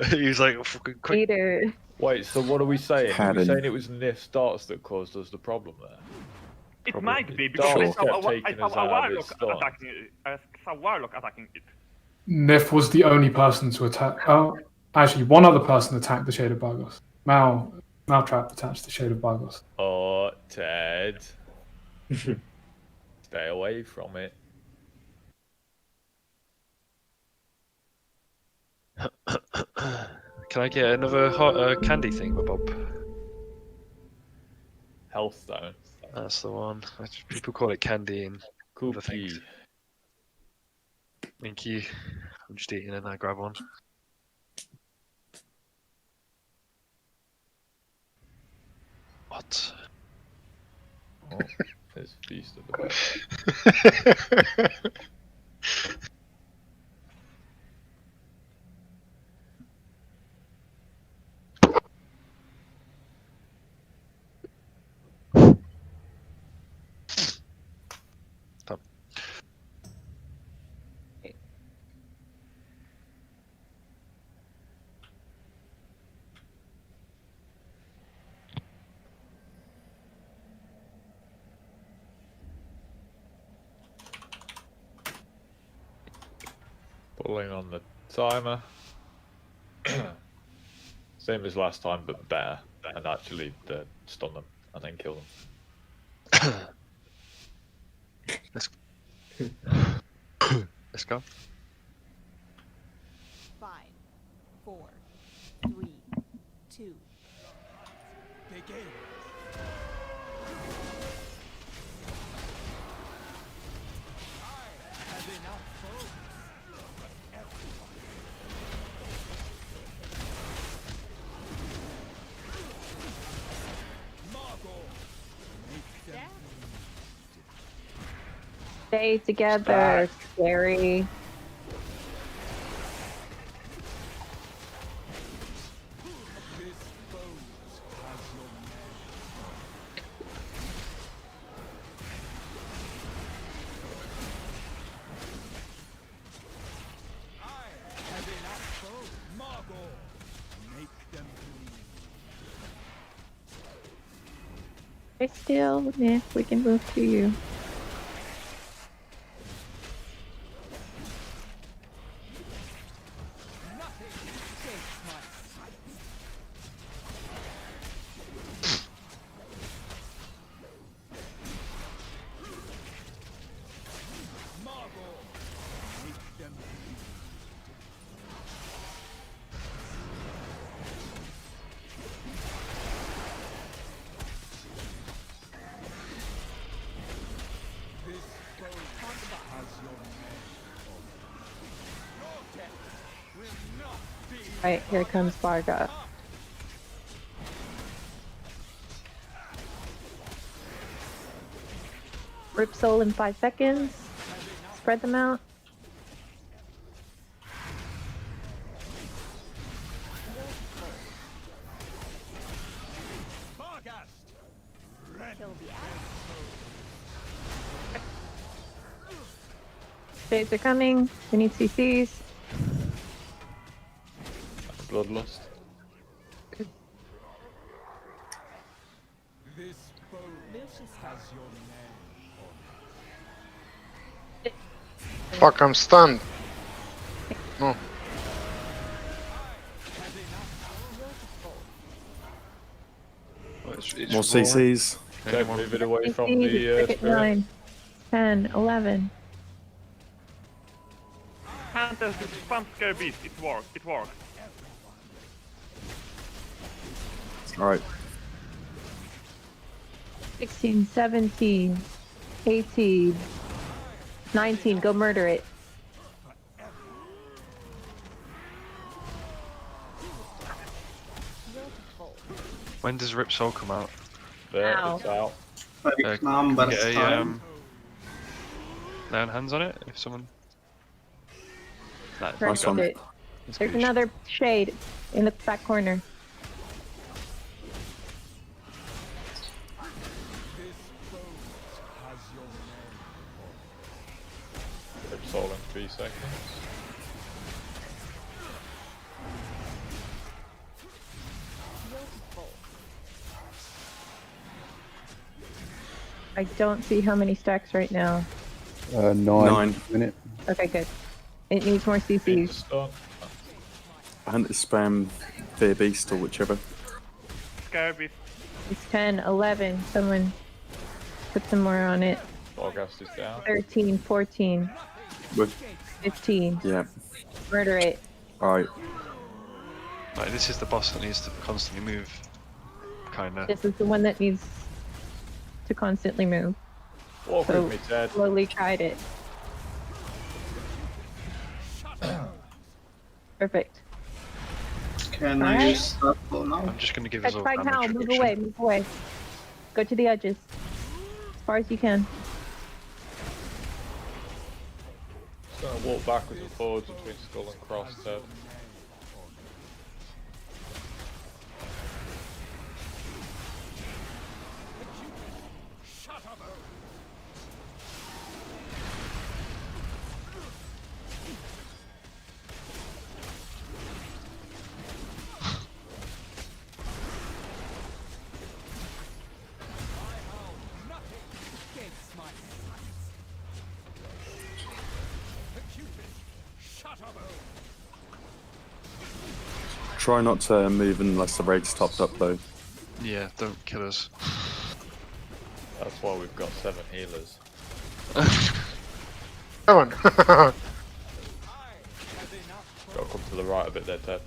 He was like, fucking quick. Later. Wait, so what are we saying? Are we Cabin. saying it was Nif's darts that caused us the problem there? It might be Darts because I kept saw taking us out of its start. I saw Warlock attacking it. Nif was the only person to attack. Oh, actually, one other person attacked the Shade of Bargos. Maltrap attached the Shade of Bargos. Oh, Ted. Stay away from it. Can I get another hot candy thing, Bob? Health stone. That's the one. People call it candy and other Cookie. things. Thank you. I'm just eating and I grab one. What? Oh, there's a feast at the back. Stop. Pulling on the timer. Same as last time, but better. And actually stun them and then kill them. Let's go. 5, 4, 3, 2. Begin. I have enough foes. Stay together, scary. Stay still, Nick. We can move to you. Right, here comes Varga. Rip soul in 5 seconds. Spread them out. Shades are coming. We need CCs. Bloodlust. This bow has your name. Fuck, I'm stunned. No. More CCs. Don't move it away from the Cricket spirit. 9, 10, 11. Hunters, spam scare beast. It works. It works. Alright. 16, 17, 18, 19. Go murder it. When does Rip Soul come out? There, Ow. it's out. Can we get a lay on hands on it if someone. Nice. Perfect it. There's another shade in the back corner. Rip soul in 3 seconds. I don't see how many stacks right now. 9 minute. Okay, good. It needs more CCs. Hunter spam Fear Beast or whichever. Scare Beast. It's 10, 11. Someone put some more on it. August is down. 13, 14, With 15. yeah. Murder it. Alright. Like, this is the boss that needs to constantly move. Kinda. This is the one that needs to constantly move. Walk So with me, Ted. slowly guide it. Perfect. Can Alright. I use start for now? I'm just gonna give us That's all fine now. damage Move reduction. away, move away. Go to the edges. As far as you can. Just gonna walk backwards and forwards between skull and cross, Ted. Try not to move unless the raid's topped up though. Yeah, don't kill us. That's why we've got 7 healers. Come on. Gotta come to the right a bit there, Ted.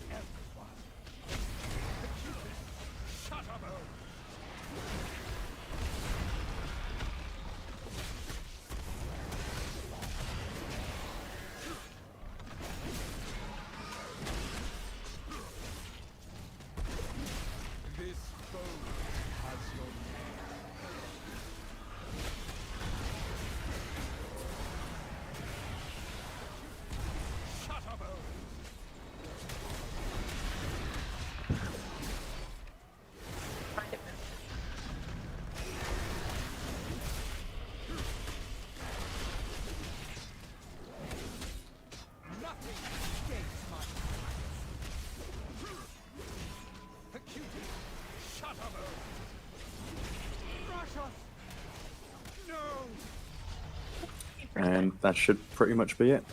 And that should pretty much be it.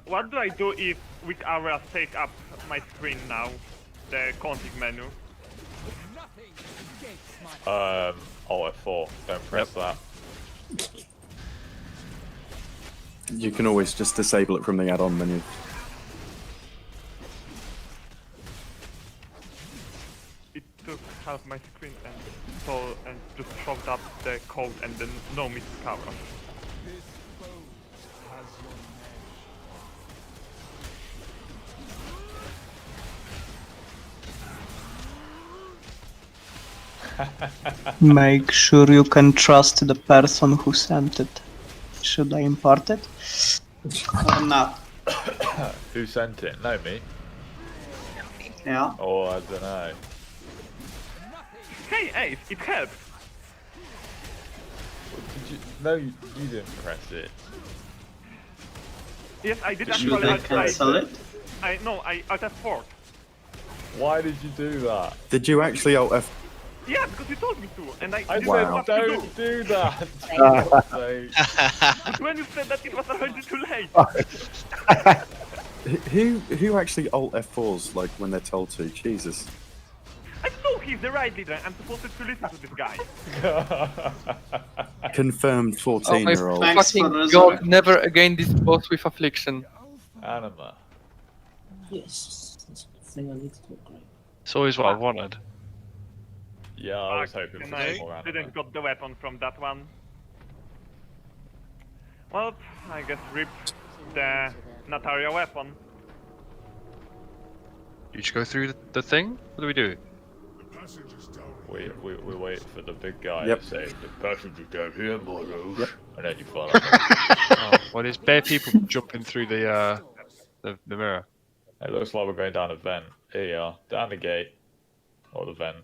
What do I do if weak areas take up my screen now? The config menu. Alt F4, don't press that. You can always just disable it from the add-on menu. It took half my screen and just shoved up the code and then no miss cover. Make sure you can trust the person who sent it. Should I import it? Or not? Who sent it? No, me? Yeah. Oh, I don't know. Hey Ace, it helped! Did you? No, you didn't press it. Yes, I did Should actually. I cancel it? I Alt F4. Why did you do that? Did you actually Alt F? Yeah, because you told me to, and I I didn't said know what to don't do that. But when you said that, it was already too late. Who actually Alt F4s like when they're told to? Jesus. I know he's the right leader. I'm supposed to listen to this guy. Confirmed 14-year-old. Thanks for Fucking the God, never again this boss with affliction. Anima. Yes, that's the thing I need to upgrade. It's always what I wanted. Yeah, I was hoping And for I some more anima. didn't got the weapon from that one. Well, I guess rip the Natharia weapon. You should go through the thing? What do we do? We wait for the big guy Yep. to say the passage is down here, my rose. Yep. And then you follow. Well, there's bare people jumping through the mirror. It looks like we're going down a vent. Here you are, down the gate. Or the vent.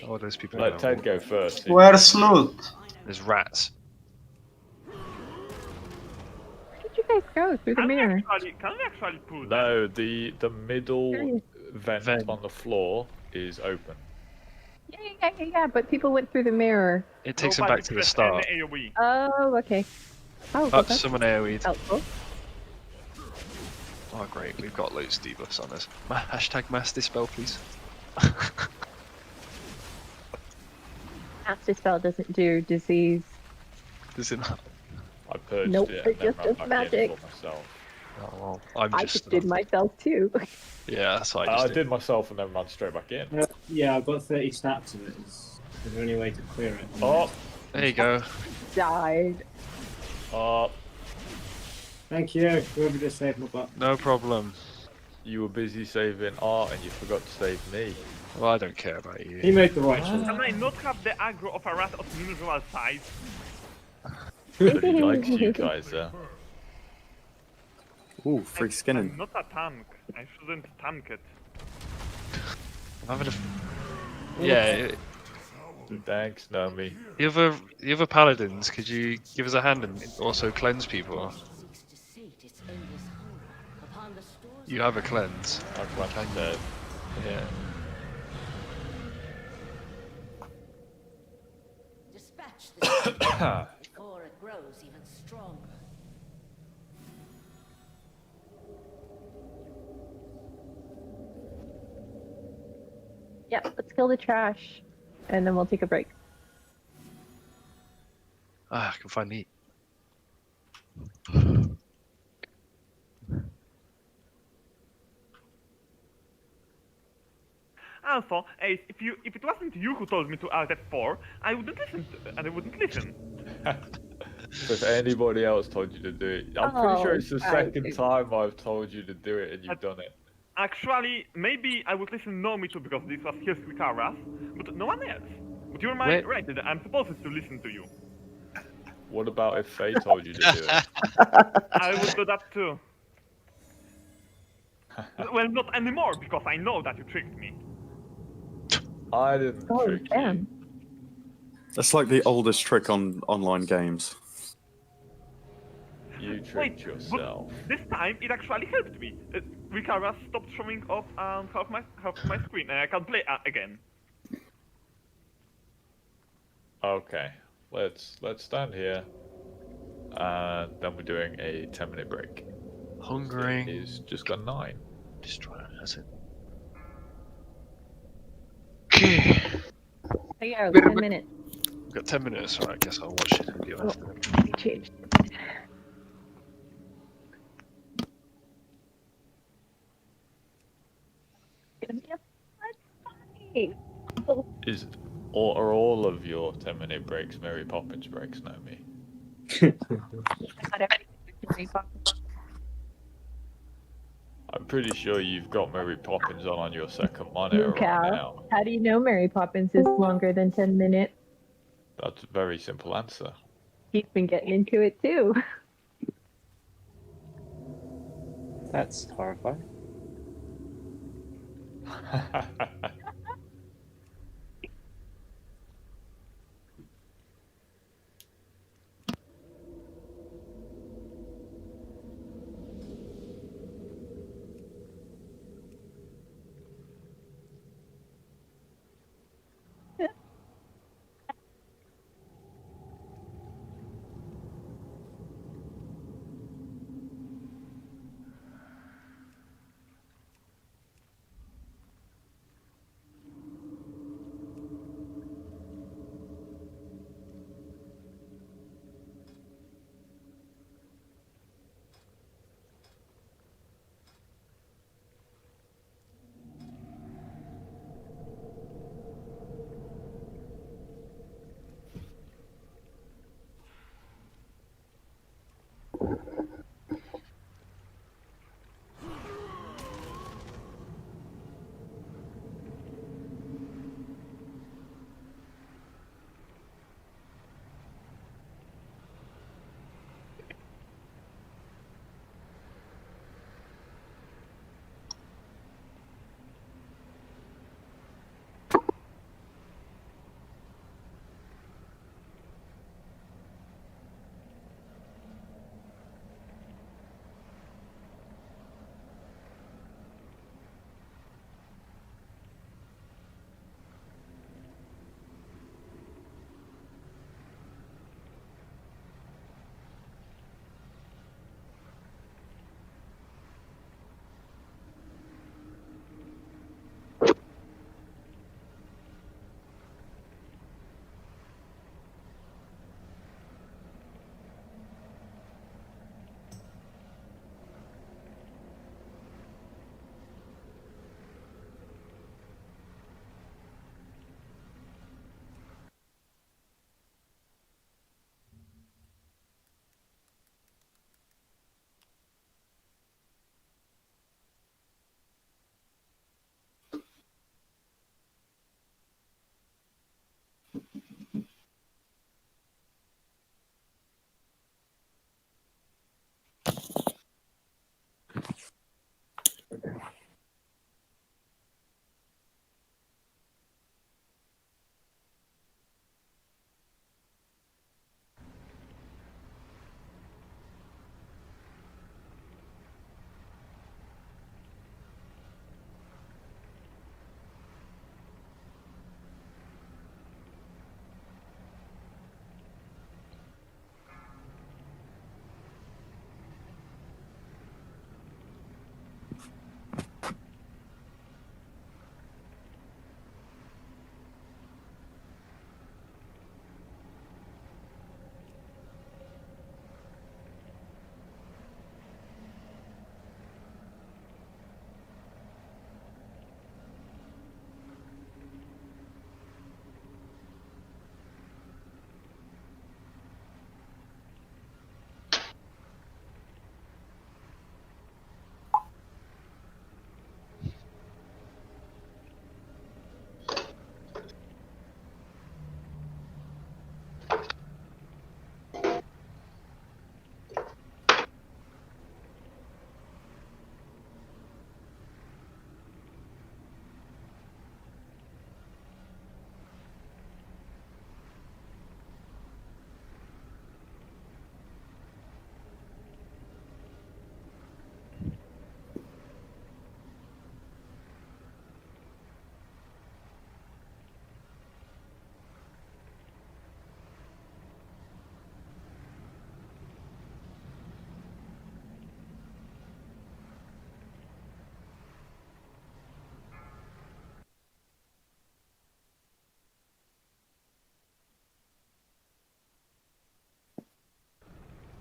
All those people. Let Ted go first. Where's loot? There's rats. Where did you guys go? Through the mirror? Can we actually pull No, the middle Curious. vent on the floor is open. Yeah, but people went through the mirror. It takes him back to the start. Oh, okay. Oh, Oh, that's someone AoE'd. helpful. Oh, great. We've got loads of debuffs on us. Hashtag mass dispel, please. Mass Dispel doesn't do disease. Does it not? I purged Nope, it it and then just ran does back magic. in for myself. Oh, well, I'm I just just did myself too. Yeah, that's what I I just did. did myself and then ran straight back in. Yeah, I've got 30 stacks of it. Is there any way to clear it? Oh, there you go. Died. Oh, Thank you. Whoever just saved my butt. No problem. you were busy saving art and you forgot to save me. Well, I don't care about you. He made the right choice. Can I not have the aggro of a rat of unusual size? But he likes you guys there. Ooh, free I'm skinning. not a tank. I shouldn't tank it. I'm having a... Yeah, Thanks, Naomi. the other paladins, could you give us a hand and also cleanse people? You have a cleanse. I'm dead. Yeah. Dispatch this before it grows even stronger. Yeah, let's kill the trash, and then we'll take a break. Ah, I can find meat. Also, Ace, if it wasn't you who told me to Alt F4, I wouldn't listen. I wouldn't listen. So if anybody else told you to do it, I'm pretty sure it's the second time I've told you to do it and you've done it. Actually, maybe I would listen Nomi too because this was his Wikaras, but no one else. But you're my Wait. right. I'm supposed to listen to you. What about if Faye told you to do it? I would do that too. Well, not anymore because I know that you tricked me. I didn't trick you. That's like the oldest trick on online games. You tricked yourself. This time it actually helped me. Wikaras stopped showing off half my screen, and I can play again. Okay, let's stand here, and then we're doing a 10-minute break. Hungering. He's just got 9. Destroy it, has it? Oh yeah, 10 minutes. We've got 10 minutes, so I guess I'll watch the video after. Change. Are all of your 10-minute breaks Mary Poppins breaks, Naomi? I'm pretty sure you've got Mary Poppins on your second monitor right Cal, now. how do you know Mary Poppins is longer than 10 minutes? That's a very simple answer. He's been getting into it too. That's horrifying.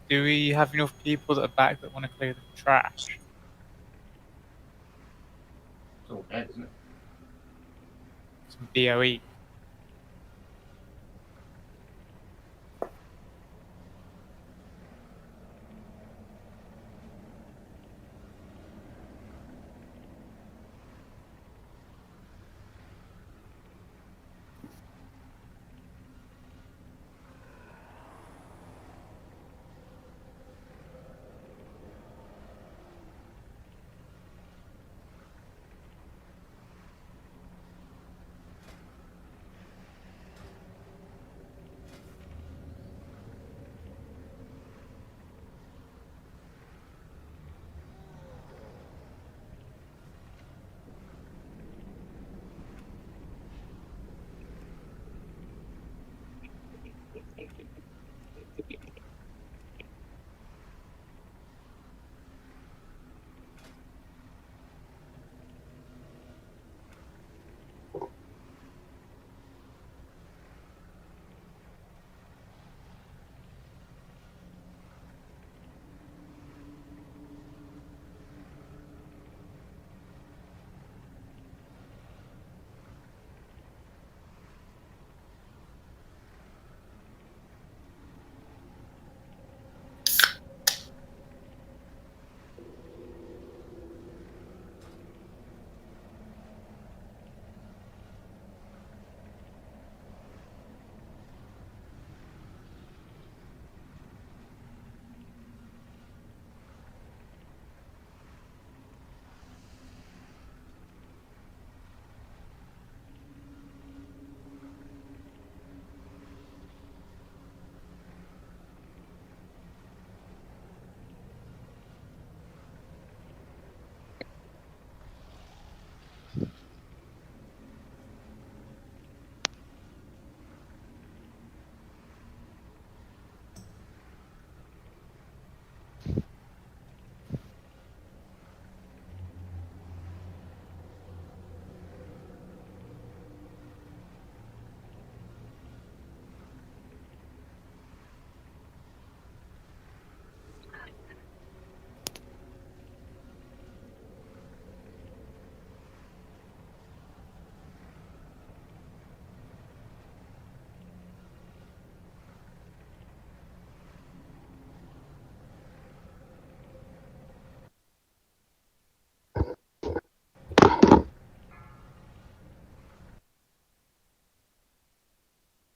Do we have enough people that are back that want to clear the trash? It's all dead, isn't it? Some BOE.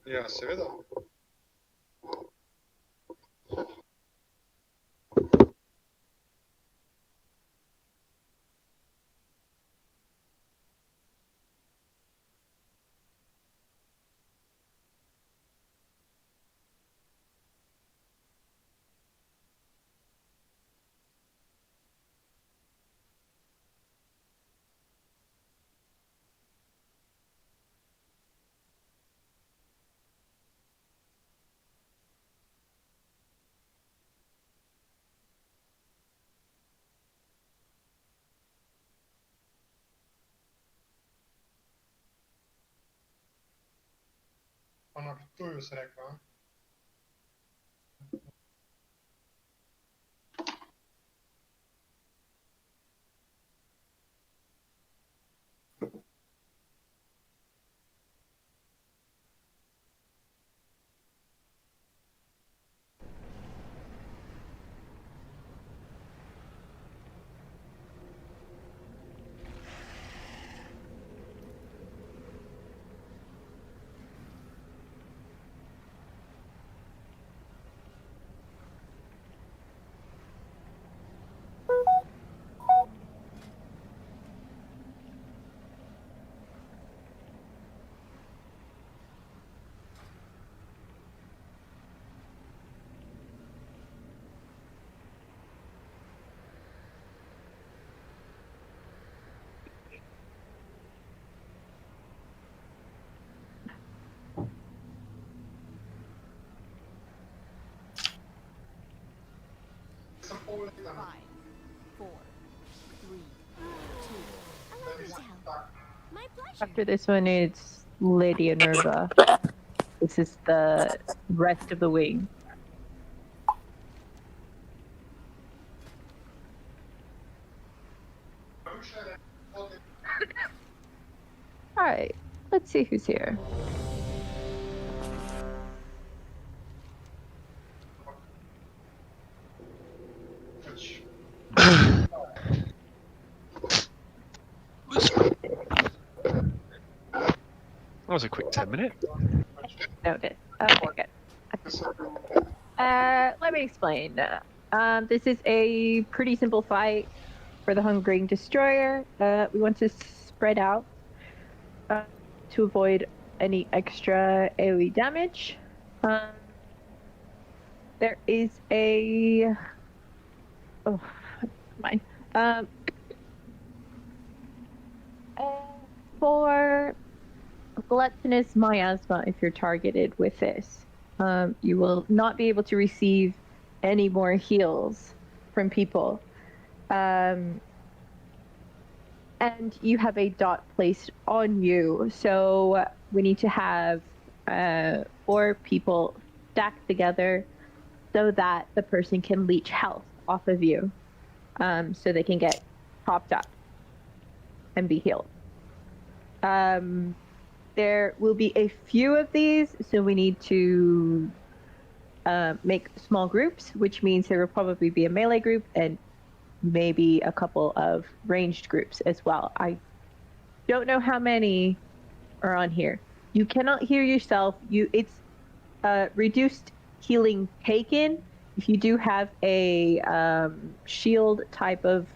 Ja, seveda. Annak túlszerek van. After this one, it's Lady Enerva. This is the rest of the wing. Alright, let's see who's here. That was a quick 10-minute. Noted. Okay, good. Let me explain. This is a pretty simple fight for the Hungering Destroyer. We want to spread out to avoid any extra AoE damage. There is a... Oh, mine. For gluttonous miasma, if you're targeted with this, you will not be able to receive any more heals from people. And you have a dot placed on you, so we need to have 4 people stacked together so that the person can leech health off of you, so they can get popped up and be healed. There will be a few of these, so we need to make small groups, which means there will probably be a melee group and maybe a couple of ranged groups as well. I don't know how many are on here. You cannot hear yourself. It's reduced healing taken. If you do have a shield type of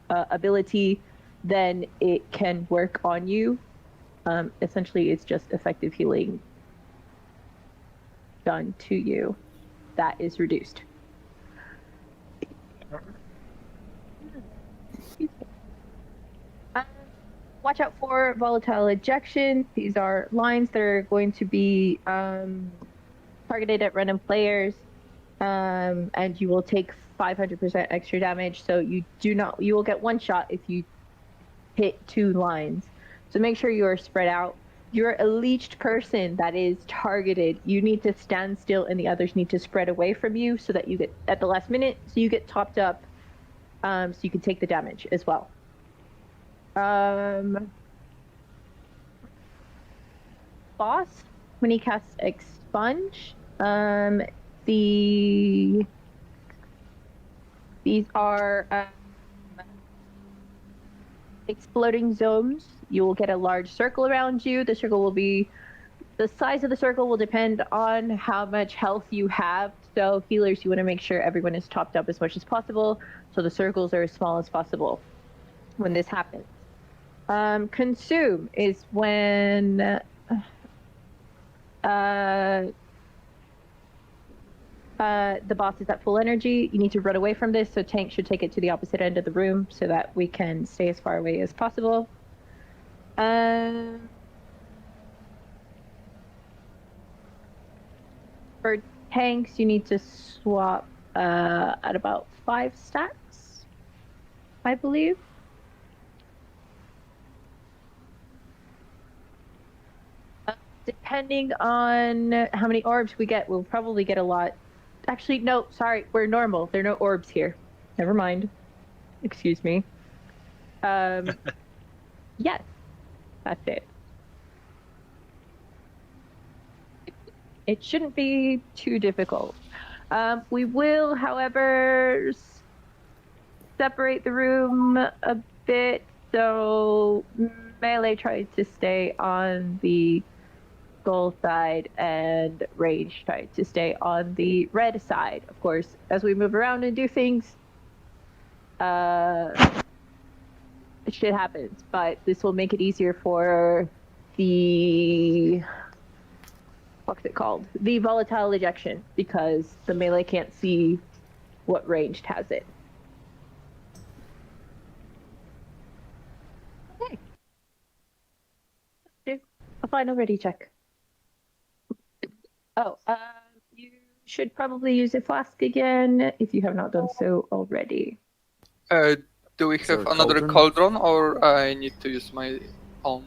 ability, then it can work on you. Essentially, it's just effective healing done to you that is reduced. Watch out for volatile ejection. These are lines that are going to be targeted at random players, and you will take 500% extra damage. So you will get 1 shot if you hit 2 lines. So make sure you are spread out. You're a leeched person that is targeted. You need to stand still, and the others need to spread away from you so that you get at the last minute, so you get topped up, so you can take the damage as well. Boss, when he casts Expunge, these are exploding zones. You will get a large circle around you. The circle will be... The size of the circle will depend on how much health you have. So healers, you want to make sure everyone is topped up as much as possible, so the circles are as small as possible when this happens. Consume is when the boss is at full energy. You need to run away from this, so tank should take it to the opposite end of the room so that we can stay as far away as possible. For tanks, you need to swap at about 5 stacks, I believe. Depending on how many orbs we get, we'll probably get a lot. Actually, no, sorry, we're normal. There are no orbs here. Never mind. Excuse me. Yes, that's it. It shouldn't be too difficult. We will, however, separate the room a bit, so melee tries to stay on the gold side and range tried to stay on the red side. Of course, as we move around and do things, shit happens, but this will make it easier for the... what's it called? The volatile ejection, because the melee can't see what ranged has it. Okay. Do a final ready check. Oh, you should probably use a flask again if you have not done so already. Do we have another cauldron, or I need to use my own?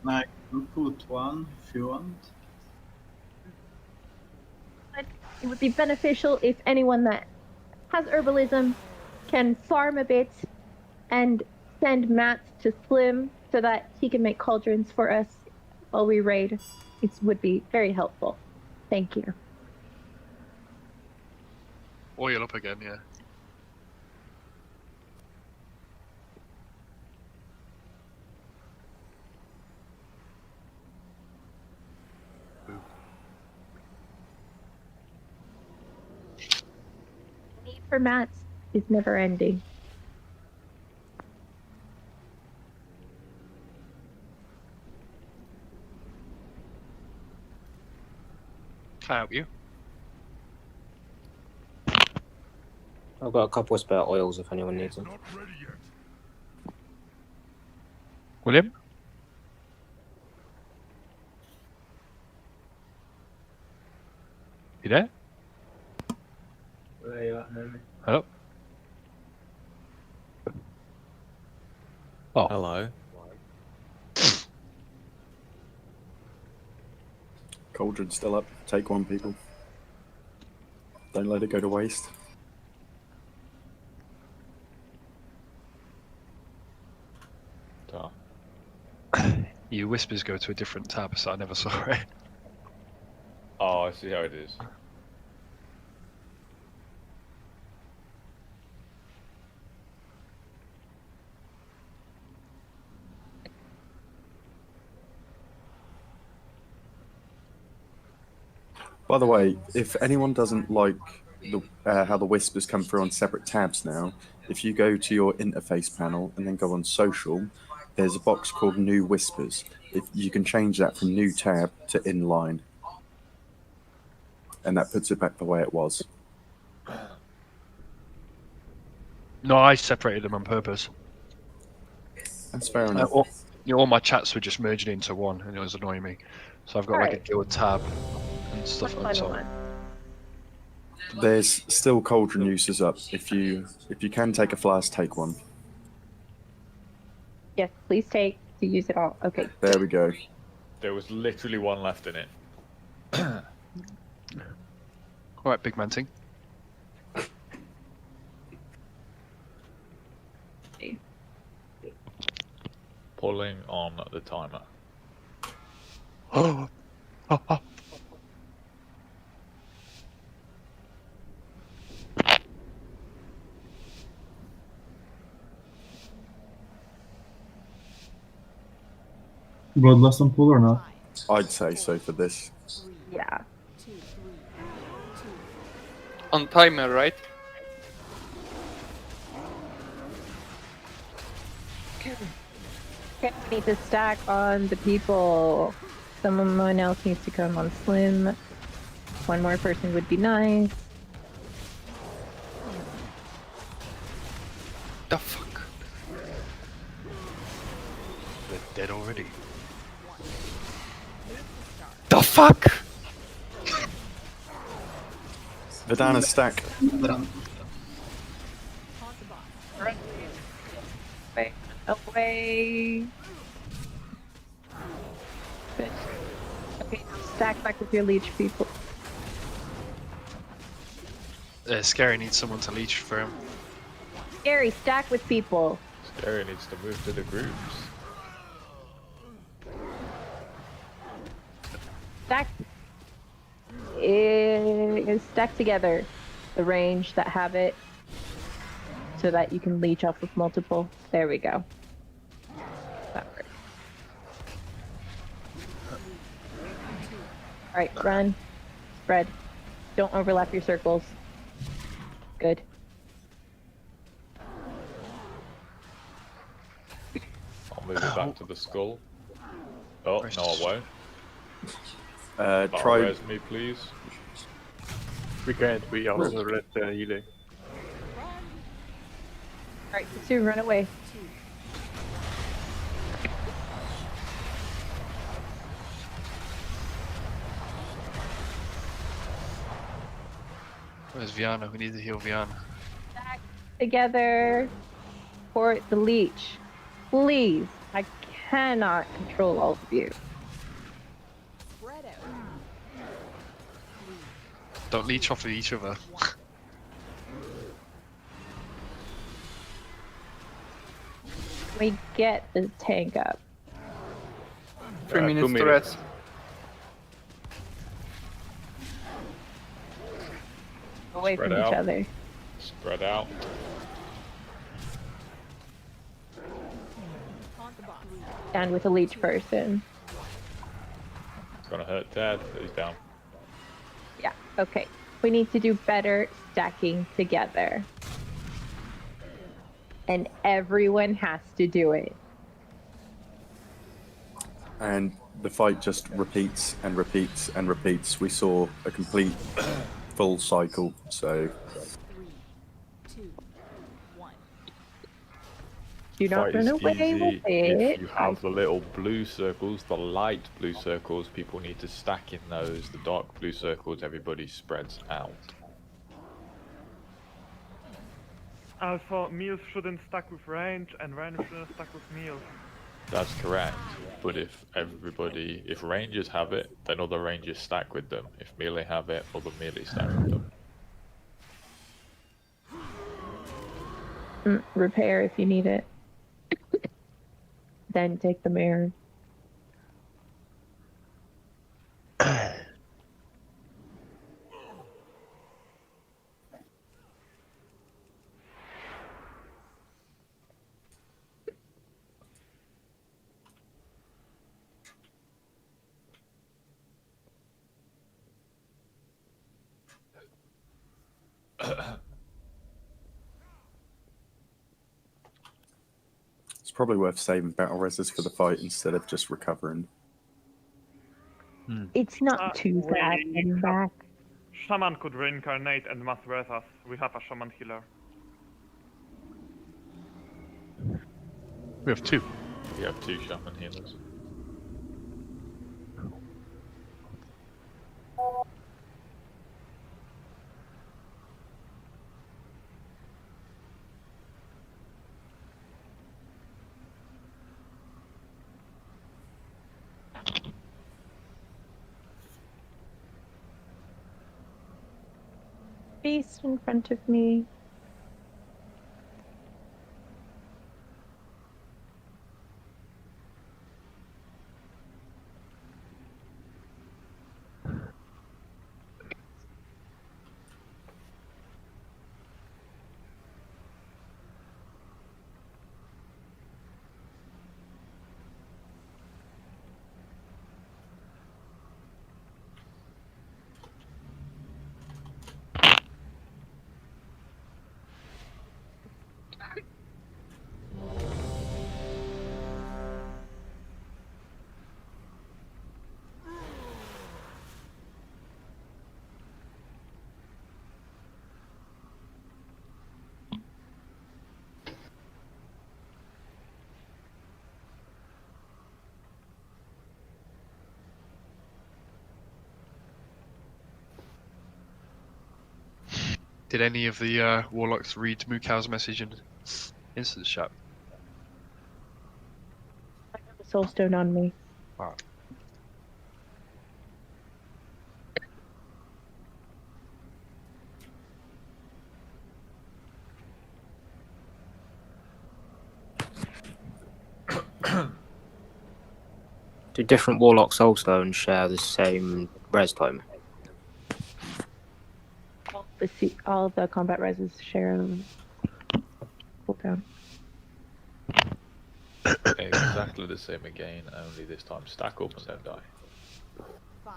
I can put one if you want. It would be beneficial if anyone that has herbalism can farm a bit and send Matt to Slim so that he can make cauldrons for us while we raid, it would be very helpful. Thank you. Oil up again, yeah. The need for Matt is never ending. Can I help you? I've got a couple of spare oils if anyone needs them. William? You there? Where are you at, homie? Hello? Oh. Hello. Cauldron's still up. Take one, people. Don't let it go to waste. Your whispers go to a different tab, so I never saw it. Oh, I see how it is. By the way, if anyone doesn't like the how the whispers come through on separate tabs now, if you go to your interface panel and then go on social, there's a box called New Whispers. If you can change that from New Tab to Inline, and that puts it back the way it was. No, I separated them on purpose. That's fair enough. All my chats were just merging into one, and it was annoying me. So I've got like a guild tab and stuff on top. There's still cauldron uses up. If you can take a flask, take one. Yes, please take to use it all. Okay. There we go. There was literally one left in it. Alright, big man ting. Pulling on the timer. Oh. Bloodlust on pull or not? I'd say so for this. Yeah. On timer, right? Okay, we need to stack on the people. Someone else needs to come on Slim. One more person would be nice. The fuck? They're dead already. The fuck? Vidana stack. Away. Good. Okay, stack back with your leech people. Scary needs someone to leech for him. Scary, stack with people. Scary needs to move to the groups. Stack. Stack together the range that have it so that you can leech off with multiple. There we go. That works. Alright, run. Spread. Don't overlap your circles. Good. I'll move it back to the skull. Oh, no, I won't. Try. Res me, please. We can't, we also let healing. Alright, Sue, run away. Where's Viana? We need to heal Viana. Stack together for the leech. Please. I cannot control all of you. Don't leech off of each other. We get the tank up. 3 minutes 2 to minutes. rest. Away Spread from out. each other. Spread out. And with a leech person. It's gonna hurt Ted. He's down. Yeah, okay. We need to do better stacking together. And everyone has to do it. And the fight just repeats and repeats and repeats. We saw a complete full cycle, so... 3, 2, 1. Do not Fight run is away easy with it. if you have the little blue circles, the light blue circles. People need to stack in those. The dark blue circles, everybody spreads out. Also, meals shouldn't stack with range, and range shouldn't stack with meals. That's correct. But if rangers have it, then other rangers stack with them. If melee have it, other melee stack with them. Repair if you need it. Then take the mirror. It's probably worth saving battle reses for the fight instead of just recovering. It's not too bad getting back. Shaman could reincarnate and mass res us. We have a shaman healer. We have 2. We have 2 shaman healers. Beast in front of me. Did any of the warlocks read Mukau's message in instance chat? I have a soulstone on me. Wow. Do different Warlock Soulstones share the same res time? All the combat reses share cooldown. Exactly the same again, only this time stack up and don't die. 5,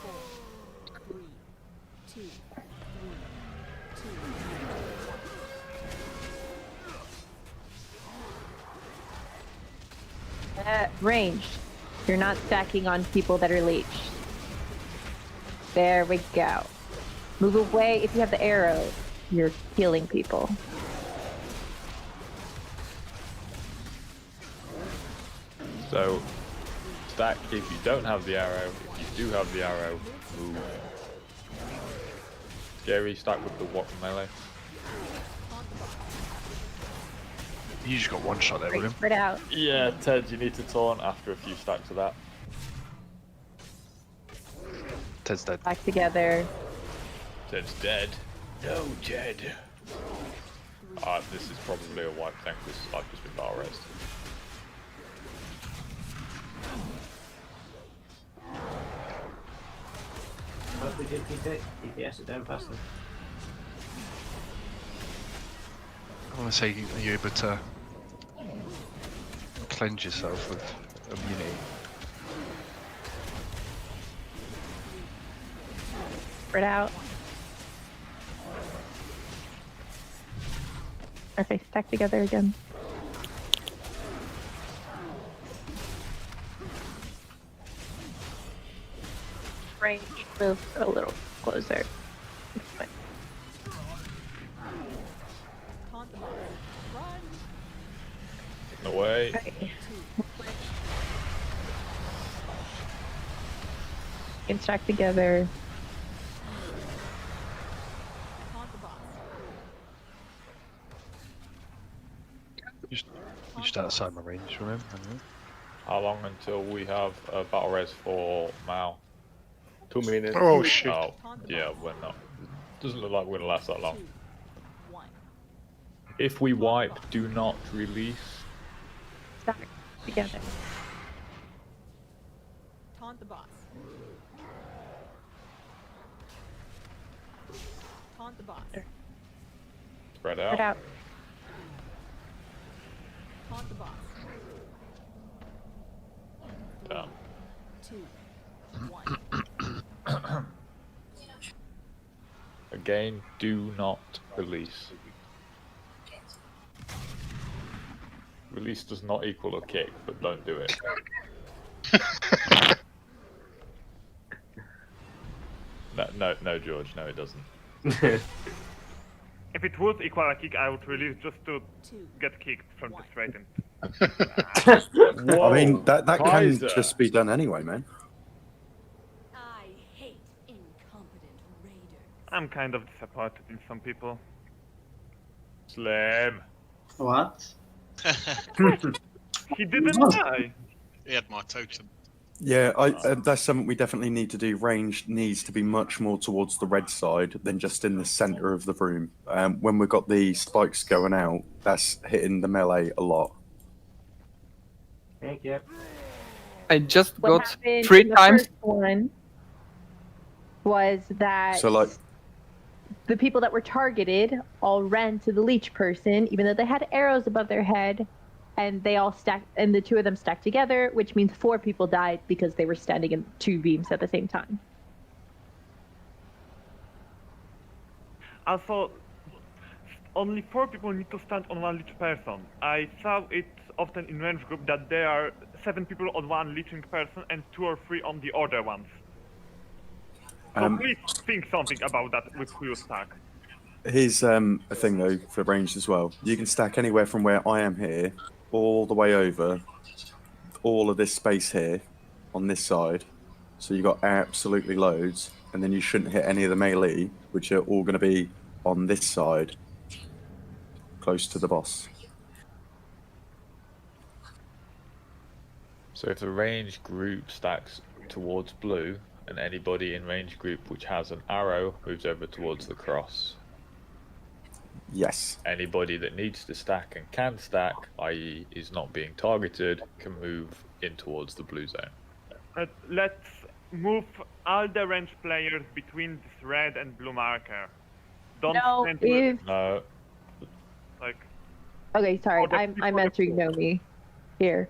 4, 3, 2, 3, 2. Ranged. You're not stacking on people that are leeched. There we go. Move away. If you have the arrow, you're healing people. So, stack if you don't have the arrow. If you do have the arrow, move. Scary, stack with the what melee. You just got one shot there, William. Spread out. Yeah, Ted, you need to taunt after a few stacks of that. Ted's dead. Back together. Ted's dead. No, Ted. This is probably a wipe tank. This is like just been battle res. What did you keep DPS it down faster? I want to say, are you able to cleanse yourself with immunity? Spread out. Okay, stack together again. Range move a little closer. Away. Okay. Can stack together. Just outside my range, remember? How long until we have a battle res for Mao? 2 minutes. Oh shit. Oh, yeah, we're not. Doesn't look like we're gonna last that long. If we wipe, do not release. Stack together. Taunt the boss. Taunt the boss. Spread out. Spread out. Taunt the boss. Down. 2, 1. Again, do not release. Release does not equal a kick, but don't do it. No, George, no, it doesn't. If it would equal a kick, I would release just to get kicked from the straight in. I mean, that can Kaiser. just be done anyway, man. I hate incompetent raiders. I'm kind of disappointed in some people. Slim. What? He didn't die. He had my totem. Yeah, that's something we definitely need to do. Range needs to be much more towards the red side than just in the center of the room. When we've got the spikes going out, that's hitting the melee a lot. Thank you. I just What got happened 3 in the times. first one was that So, like, the people that were targeted all ran to the leech person, even though they had arrows above their head, and they all stacked, and the two of them stacked together, which means 4 people died because they were standing in 2 beams at the same time. Also, only 4 people need to stand on one leech person. I saw it often in range group that there are 7 people on one leeching person and 2 or 3 on the other ones. So please think something about that with who you stack. Here's a thing though for range as well. You can stack anywhere from where I am here, all the way over, all of this space here, on this side. So you got absolutely loads, and then you shouldn't hit any of the melee, which are all going to be on this side, close to the boss. So if the range group stacks towards blue, and anybody in range group which has an arrow moves over towards the cross. Yes. Anybody that needs to stack and can stack, i.e. is not being targeted, can move in towards the blue zone. Let's move all the range players between this red and blue marker. Don't No, stand if No. like. okay, sorry, Oh, the I'm people answering Nomi here.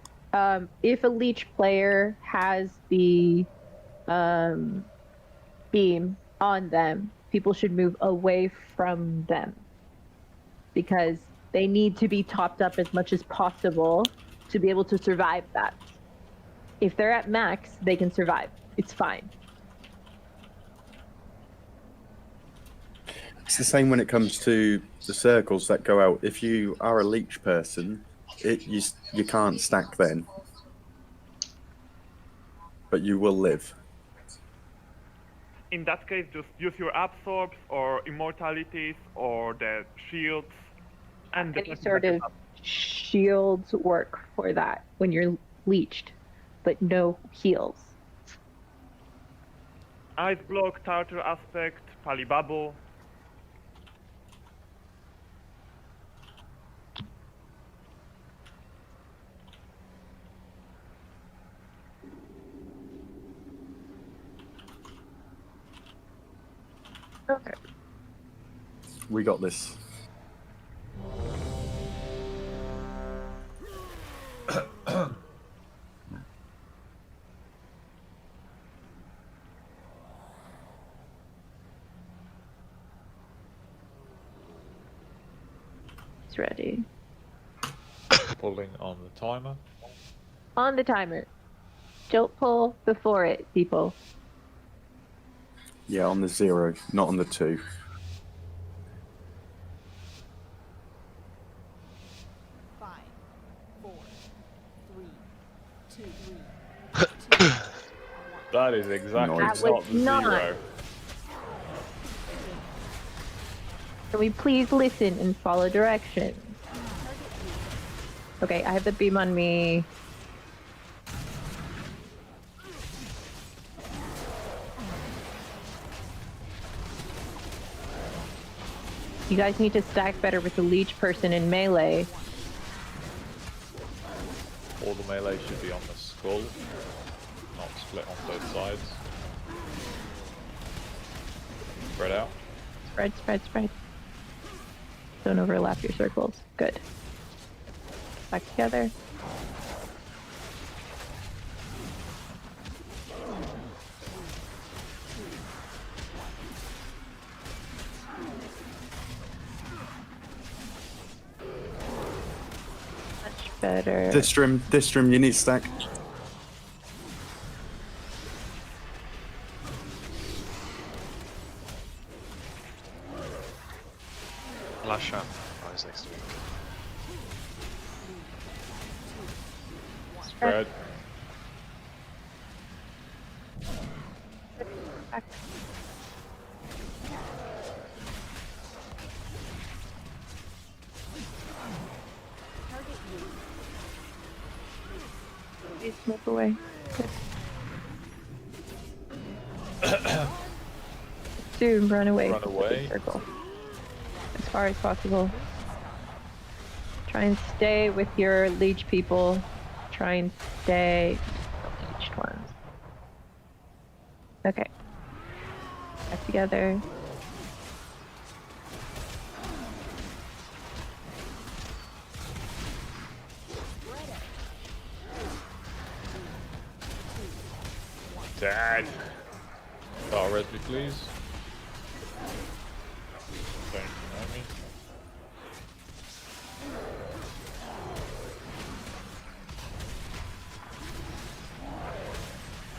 If a leech player has the beam on them, people should move away from them because they need to be topped up as much as possible to be able to survive that. If they're at max, they can survive. It's fine. It's the same when it comes to the circles that go out. If you are a leech person, you can't stack then, but you will live. In that case, just use your absorbs or immortalities or the shields and Any sort of shields work for that when you're leeched, but no heals. Ice block, Tartar aspect, Palibabo. Okay. We got this. It's ready. Pulling on the timer. On the timer. Don't pull before it, people. Yeah, on the 0, not on the 2. That is exactly Nice. That not was the not. 0. Can we please listen and follow directions? Okay, I have the beam on me. You guys need to stack better with the leech person in melee. All the melee should be on the skull, not split on both sides. Spread out. Spread, spread, spread. Don't overlap your circles. Good. Back together. Much better. This stream, you need to stack. Last shot. Eyes next week. Spread. Back. Please move away. Good. Zoom, run away. Run from the away. Circle. As far as possible. Try and stay with your leech people. Try and stay leeched ones. Okay. Back together. Dad. Res me, please. Don't know me.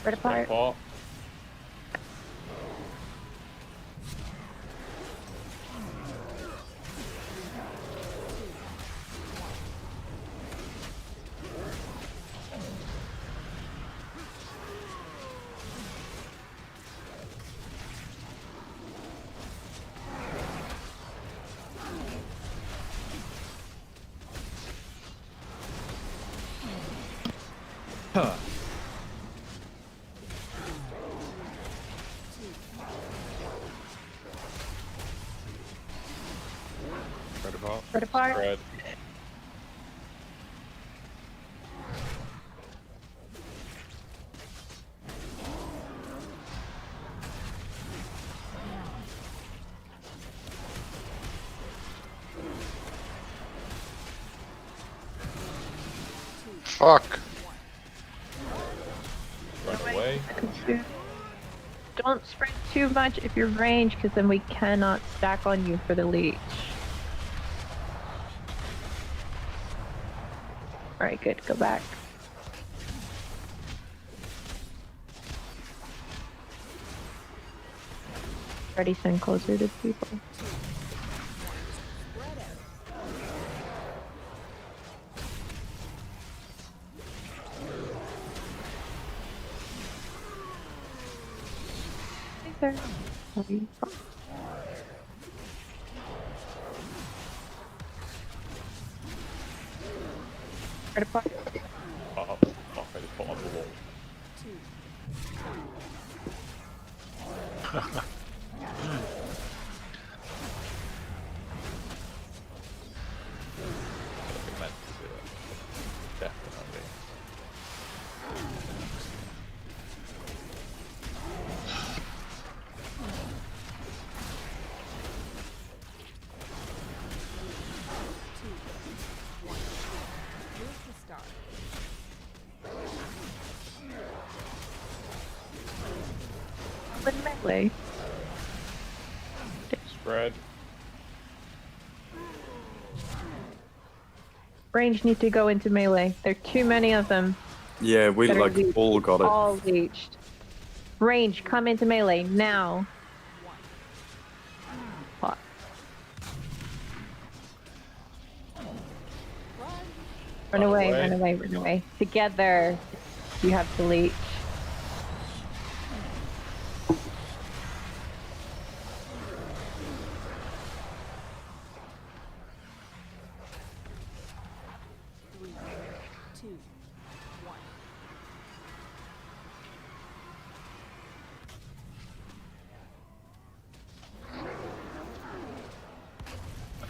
Spread apart. Spread apart. Spread. Fuck. Run away. Don't spread too much if you're ranged, because then we cannot stack on you for the leech. Alright, good. Go back. Ready, send closer to people. Hey there. How are you? Right apart. Oh, fuck, I just put on the wall. I meant to do it. Definitely. melee. Spread. Range need to go into melee. There are too many of them. Yeah, we that are like leached. all got it. All leached. Range, come into melee now. What? Run away, run away, run away. Together, you have to leech.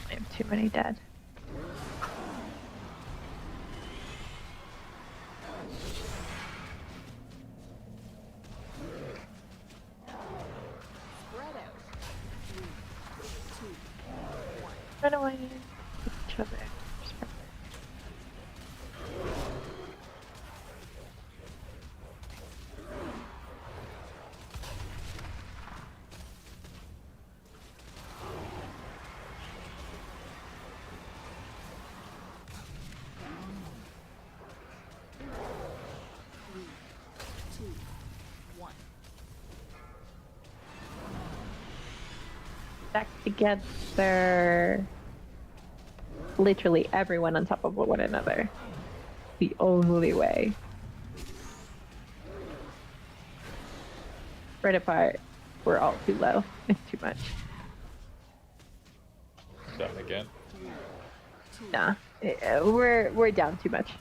I have too many dead. Run away. Each other. Back together. Literally everyone on top of one another. The only way. Spread apart. We're all too low. It's too much. Down again. Nah. We're down too much.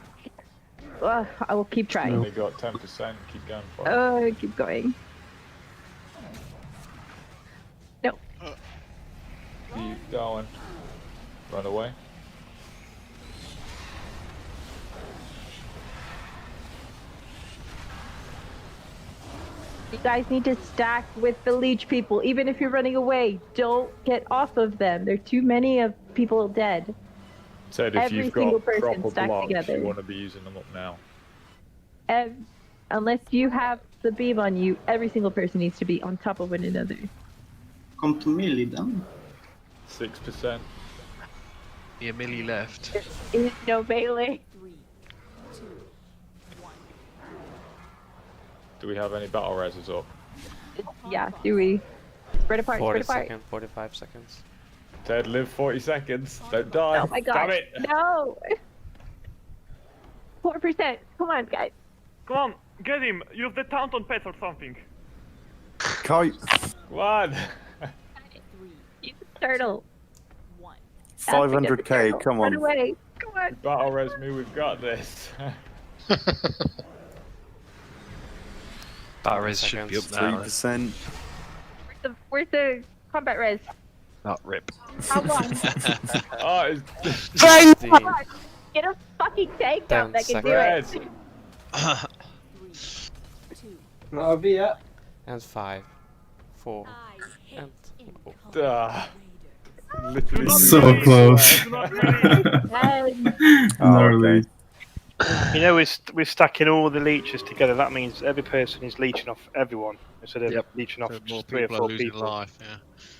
Ugh, I will keep trying. They got 10%. Keep going for it. Keep going. No. Keep going. Run away. You guys need to stack with the leech people. Even if you're running away, don't get off of them. There are too many of people dead. Said if Every you've single got person proper stacked blocks, together. you want to be using them up now. Unless you have the beam on you, every single person needs to be on top of one another. Come to melee then. 6%. Yeah, Millie left. There is no melee. Do we have any battle reses up? Yeah, do we? Spread apart, 40 spread apart. seconds, 45 seconds. Ted, live 40 seconds. Don't die. Oh my god. Damn it. No! 4%. Come on, guys. Come on, get him. Use the taunt on pets or something. Kite. One. Use the turtle. 500k, come Run on. away. Come on. Battle res me, we've got this. Battle res should be up now. 3%. Where's the combat res? Not rip. How long? Oh, Come on. Get a fucking tank out 10 that can do it. That'll be it. And 5, 4, and... Literally. So close. Oh, okay. You know, we're stacking all the leeches together. That means every person is leeching off everyone instead of leeching off So more just 3 or people 4 are losing people. life,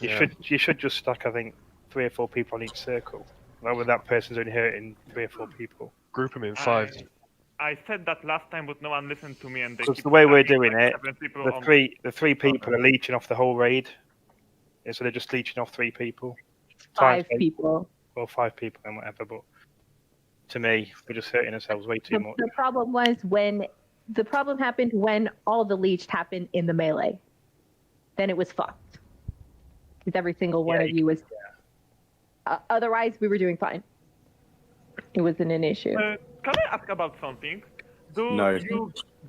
yeah. You should just stack, I think, 3 or 4 people on each circle. That way, that person's only hurting 3 or 4 people. Group them in 5. I said that last time, but no one listened to me, and they Because keep the way we're stacking doing like it, 7 people the on- three people are leeching off the whole raid. Yeah, so they're just leeching off 3 people. 5 Times- people. Well, 5 people and whatever, but to me, we're just hurting ourselves way too much. The problem was when the problem happened when all the leech happened in the melee. Then it was fucked. Because every single one of you was. Otherwise, we were doing fine. It wasn't an issue. Can I ask about something? No.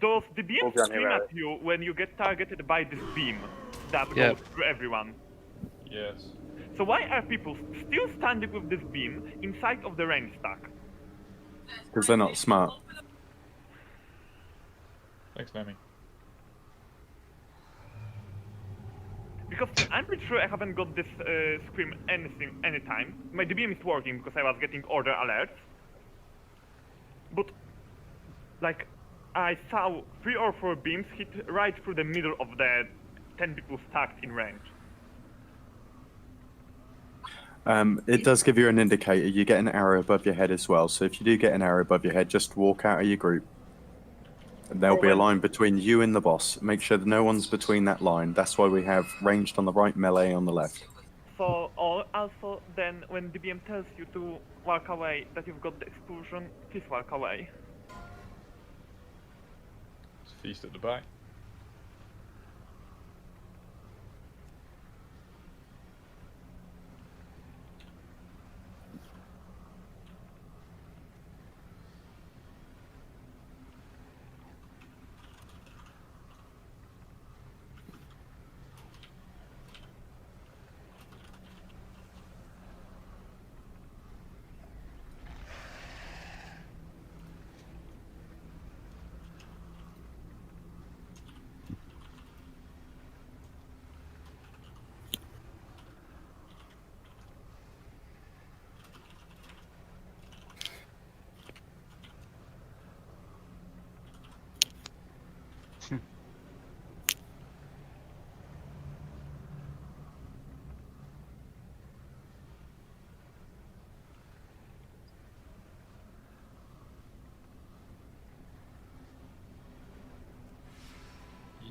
Does the beam Hold on, scream here, at you when you get targeted by this beam that Yeah. goes through everyone? Yes. So why are people still standing with this beam inside of the range stack? Because they're not smart. Thanks, Nami. Because I'm pretty sure I haven't got this scream anytime. My beam is working because I was getting order alerts. But, like, I saw 3 or 4 beams hit right through the middle of the 10 people stacked in range. It does give you an indicator. You get an arrow above your head as well. So if you do get an arrow above your head, just walk out of your group. And there'll be a line between you and the boss. Make sure that no one's between that line. That's why we have ranged on the right, melee on the left. So, also, then when DBM tells you to walk away, that you've got the explosion, please walk away. It's feast at the back.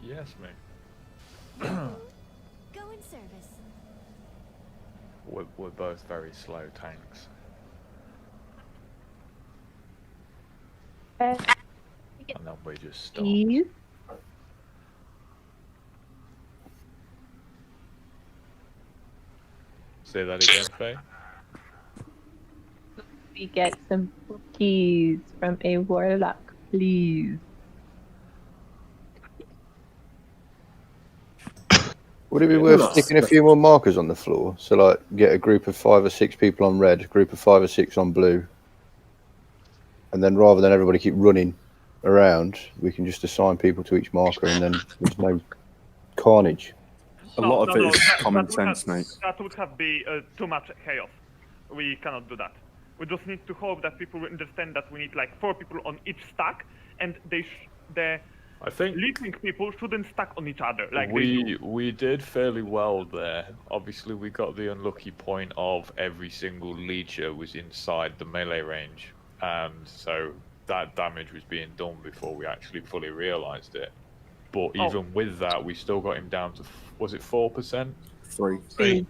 Yes, mate. Go in service. We're both very slow tanks. And then we just stop. Say that again, Faye. We get some cookies from a warlock, please. Would it be worth sticking a few more markers on the floor? So, like, get a group of 5 or 6 people on red, a group of 5 or 6 on blue, and then rather than everybody keep running around, we can just assign people to each marker, and then there's no carnage. A lot of it is common sense, mate. That would have been too much chaos. We cannot do that. We just need to hope that people will understand that we need like 4 people on each stack, and I think leeching people shouldn't stack on each other. Like we did fairly well there. Obviously, we got the unlucky point of every single leecher was inside the melee range, and so that damage was being done before we actually fully realised it. But even with that, we still got him down to, was it 4%? 3%.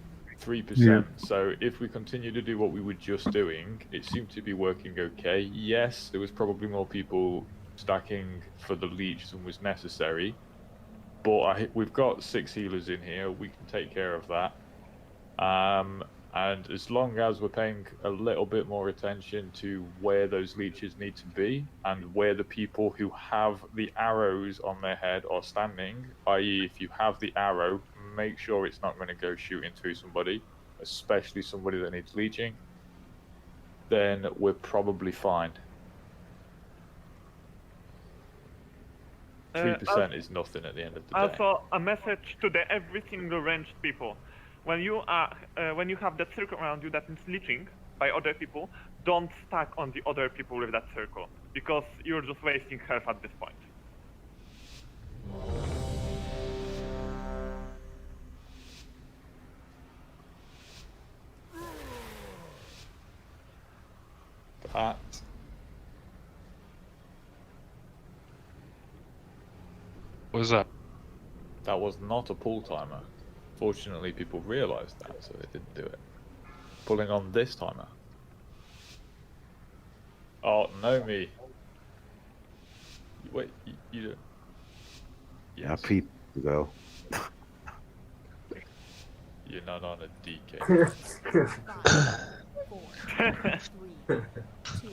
Yeah. So if we continue to do what we were just doing, it seemed to be working okay. Yes, there was probably more people stacking for the leech than was necessary, but we've got 6 healers in here. We can take care of that. And as long as we're paying a little bit more attention to where those leeches need to be and where the people who have the arrows on their head are standing, i.e. if you have the arrow, make sure it's not going to go shooting through somebody, especially somebody that needs leeching, then we're probably fine. 3% is nothing at the end of the day. Also, a message to every single ranged people: when you have that circle around you that is leeching by other people, don't stack on the other people with that circle, because you're just wasting health at this point. That. What was that? That was not a pull timer. Fortunately, people realised that, so they didn't do it. Pulling on this timer. Oh, no me. Wait, you do. Yes. Yeah, people go. You're not on a DK. 5, 4, 3, 2, 3, 2.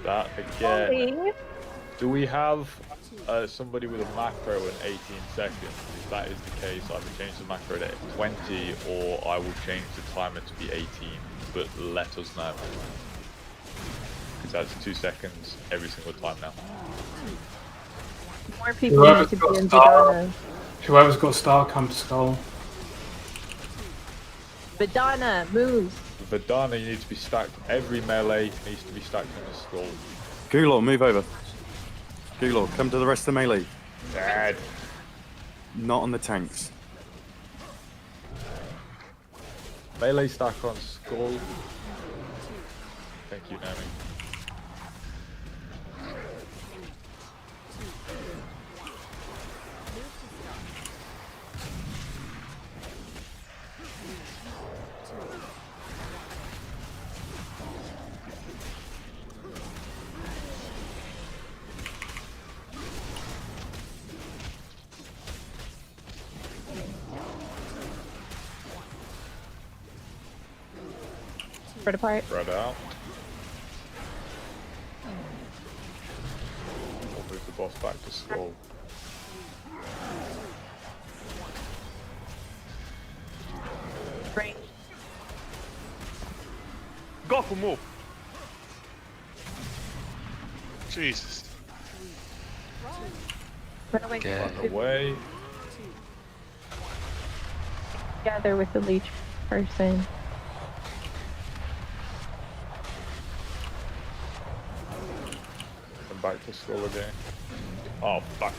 That again. Holy. Do we have somebody with a macro in 18 seconds? If that is the case, I will change the macro to 20, or I will change the timer to be 18. But let us know. Because that's 2 seconds every single time now. More people need to be in Vidana. Whoever's got star, come to skull. Vidana, move. Vidana, you need to be stacked. Every melee needs to be stacked on the skull. Gulor, move over. Gulor, come to the rest of the melee. Dad. Not on the tanks. Melee stack on skull. Thank you, Nami. Spread apart. Spread out. We'll move the boss back to skull. Right. Go for move. Jesus. Run away. Okay. Run away. Together with the leech person. And back to skull again. Oh fuck.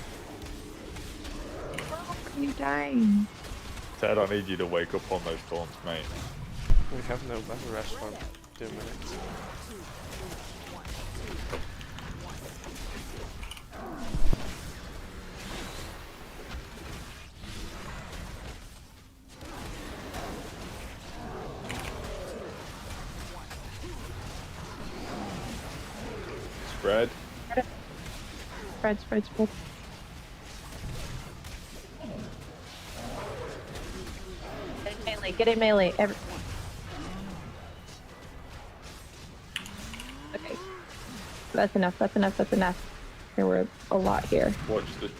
Are you dying? Ted, I need you to wake up on those taunts, mate. We have no better rest for 2 minutes. Spread. Spread, spread, spread. Get in melee, get in melee. Okay. That's enough, that's enough, that's enough. There were a lot here. Watch the...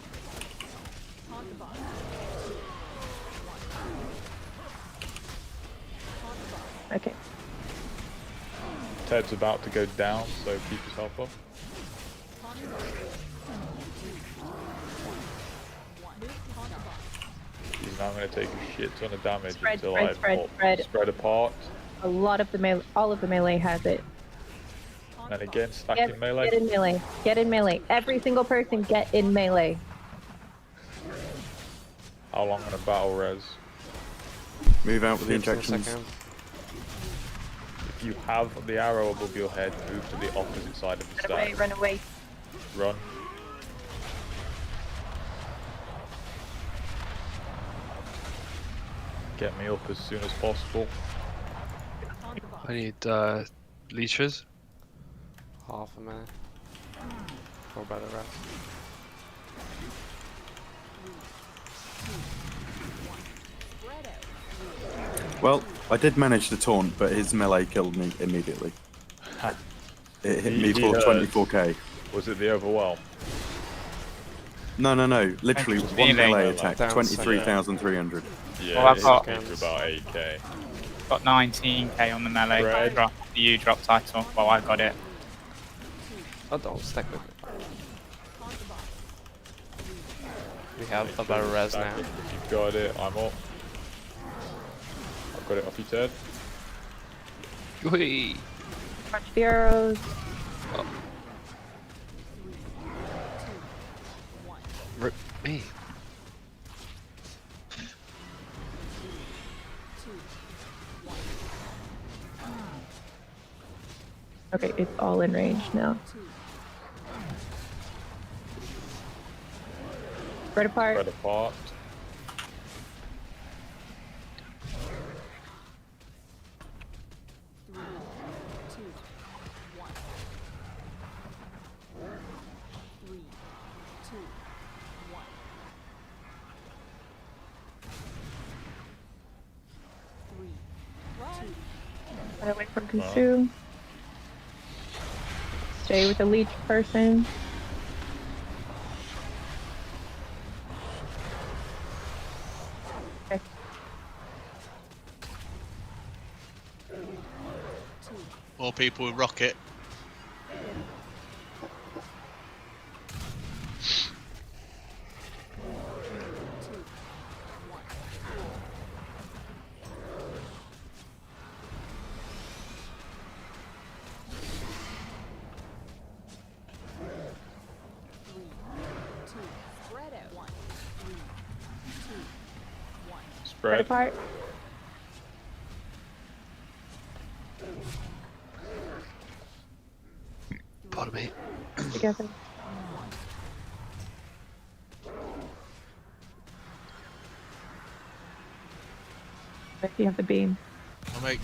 Okay. Ted's about to go down, so keep yourself up. He's now going to take a shit ton of damage until I spread apart. A lot of the melee, all of the melee has it. And again, stacking melee. Get in melee. Get in melee. Every single person get in melee. How long on a battle res? Move out with the 15 injections. seconds. If you have the arrow above your head, move to the opposite side of the stack. Run away, run away. Run. Get me up as soon as possible. I need leeches. Half a minute. For better rest. Well, I did manage to taunt, but his melee killed me immediately. It hit me for 24k. Was it the overwhelm? No, literally Just one melee. melee attack, Down 23,300. Yeah, Well, I've it got- hit me for about 8k. Got 19k on the melee. Right. Drop, you drop title. Well, I got it. Oh, don't stack with it. We have a better res Stack now. it. If you've got it, I'm up. I've got it off you, Ted. Whee! Watch the arrows. Rip me. Okay, it's all in range now. Spread apart. Spread apart. Run away from consume. Stay with the leech person. Okay. More people with rocket. Spread apart. Pardon me. Together. If you have the beam. I'll make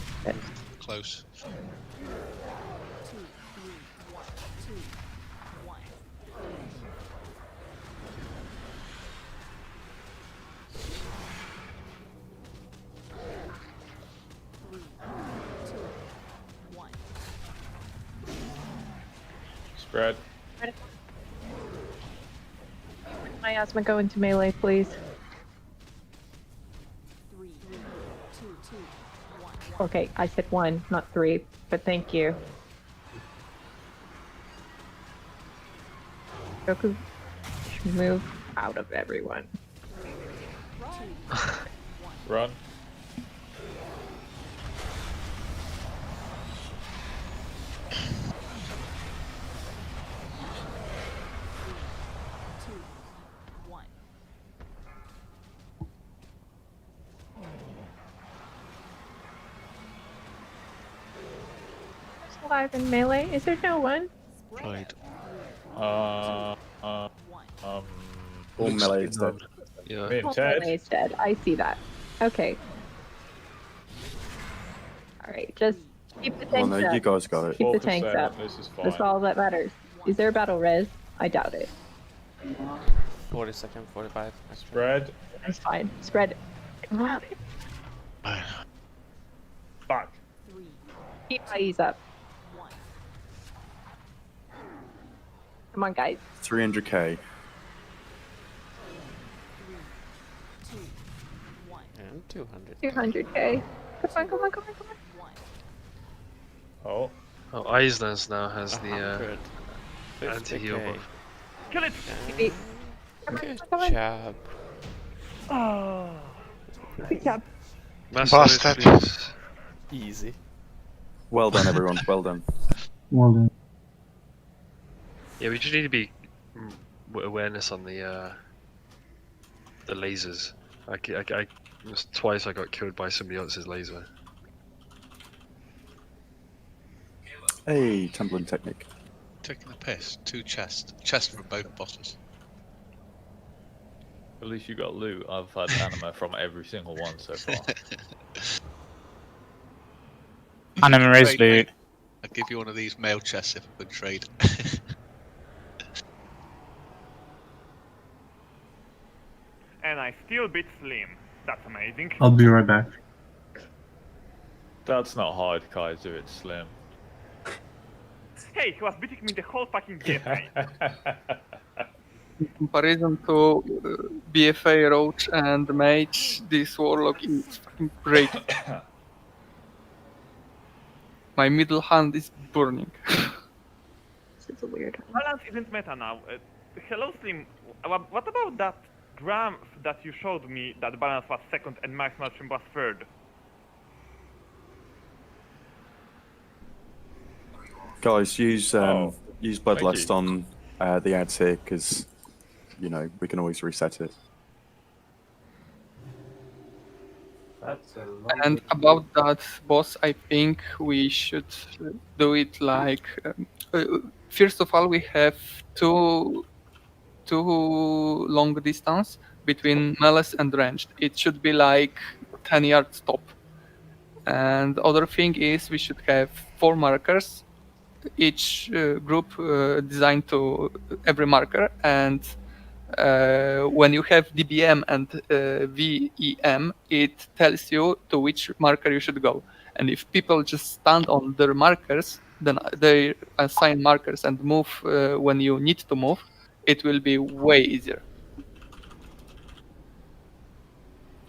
close. Spread. My asthma go into melee, please. 3, 2, 2, 1. Okay, I said 1, not 3, but thank you. Goku, move out of everyone. Run. Alive in melee? Is there no one? Played. All melee is dead. Yeah. Me and All Ted. melee is dead. I see that. Okay. Alright, just keep the Oh tanks no, up. you guys got it. Keep the 4%, tanks up. This is fine. That's all that matters. Is there a battle res? I doubt it. 40 seconds, 45. Spread. That's fine. Spread. Fuck. Keep bodies up. Come on, guys. 300k. And 200. 200k. Come on, come on, come on, come on. Oh. Oh, Eisner's now has the 100. anti-heal 50K. buff. Kill it! Good job. Oh. Good job. Busted. Please. Easy. Well done, everyone. Well done. Well done. Yeah, we just need to be awareness on the lasers. Twice I got killed by somebody else's laser. Hey, tumbling technique. Taking the piss. 2 chests. Chest from both bosses. At least you got loot. I've had anima from every single one so far. Anima is Trade, loot. mate. I'll give you one of these mail chests if I could trade. And I still beat Slim. That's amazing. I'll be right back. That's not hard, Kaiser. It's slim. Hey, he was beating me the whole fucking game, mate. In comparison to BFA, Roach, and Mage, this Warlock is fucking great. My middle hand is burning. This is a weird one. Balance isn't meta now. Hello, Slim. What about that graph that you showed me that balance was second and maximal trim was third? Guys, use use Bloodlust you. on the ads here, because you know we can always reset it. That's a long And about that boss, I think we should do it like first of all, we have two long distance between melee and ranged. It should be like 10 yards top. And the other thing is we should have 4 markers, each group designed to every marker. And when you have DBM and VEM, it tells you to which marker you should go. And if people just stand on their markers, then they assign markers and move when you need to move, it will be way easier.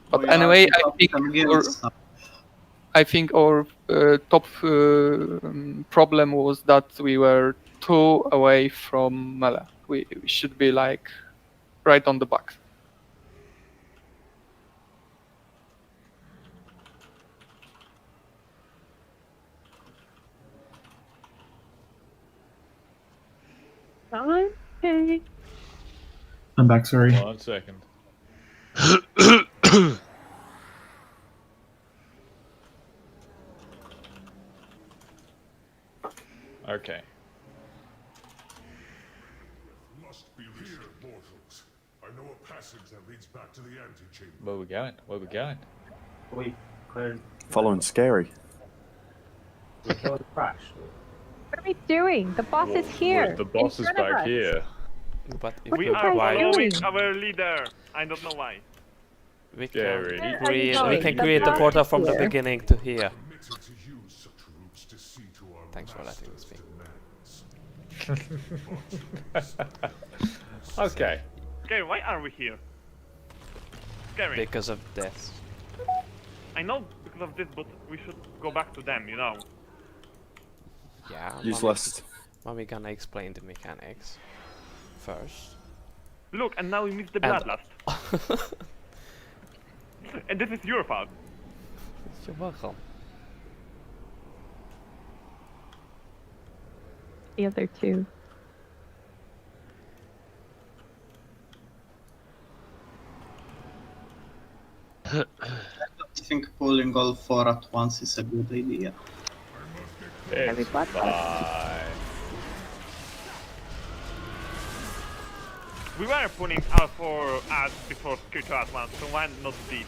But Oh, yeah, anyway, I I think our top problem was that we were too away from melee. We should be like right on the back. Okay. I'm back, sorry. 1 second. must be here, mortals. I know a passage that leads back to the antechamber. Where we going? Where we going? We clearing. Following Scary. We killed the crash. What are we doing? The boss is here. The boss is in front of back us. here. But if What We are are you guys following doing? our leader. I don't know why. we Scary. can Where are you create, we going? can The create a boss portal is from the here. beginning to here. Permitted to use such routes to see to our Thanks for letting me speak. demands. Okay. Scary, why are we here? Scary. Because of death. I know because of this, but we should go back to them, you know. Yeah. Useless. Mommy gonna explain the mechanics first. Look, and now we missed the And- bloodlust. And this is your fault. You're welcome. The other two. I don't think pulling all 4 at once is a good idea. It's fine. We were pulling out for ads before Kirito at once, so why not these?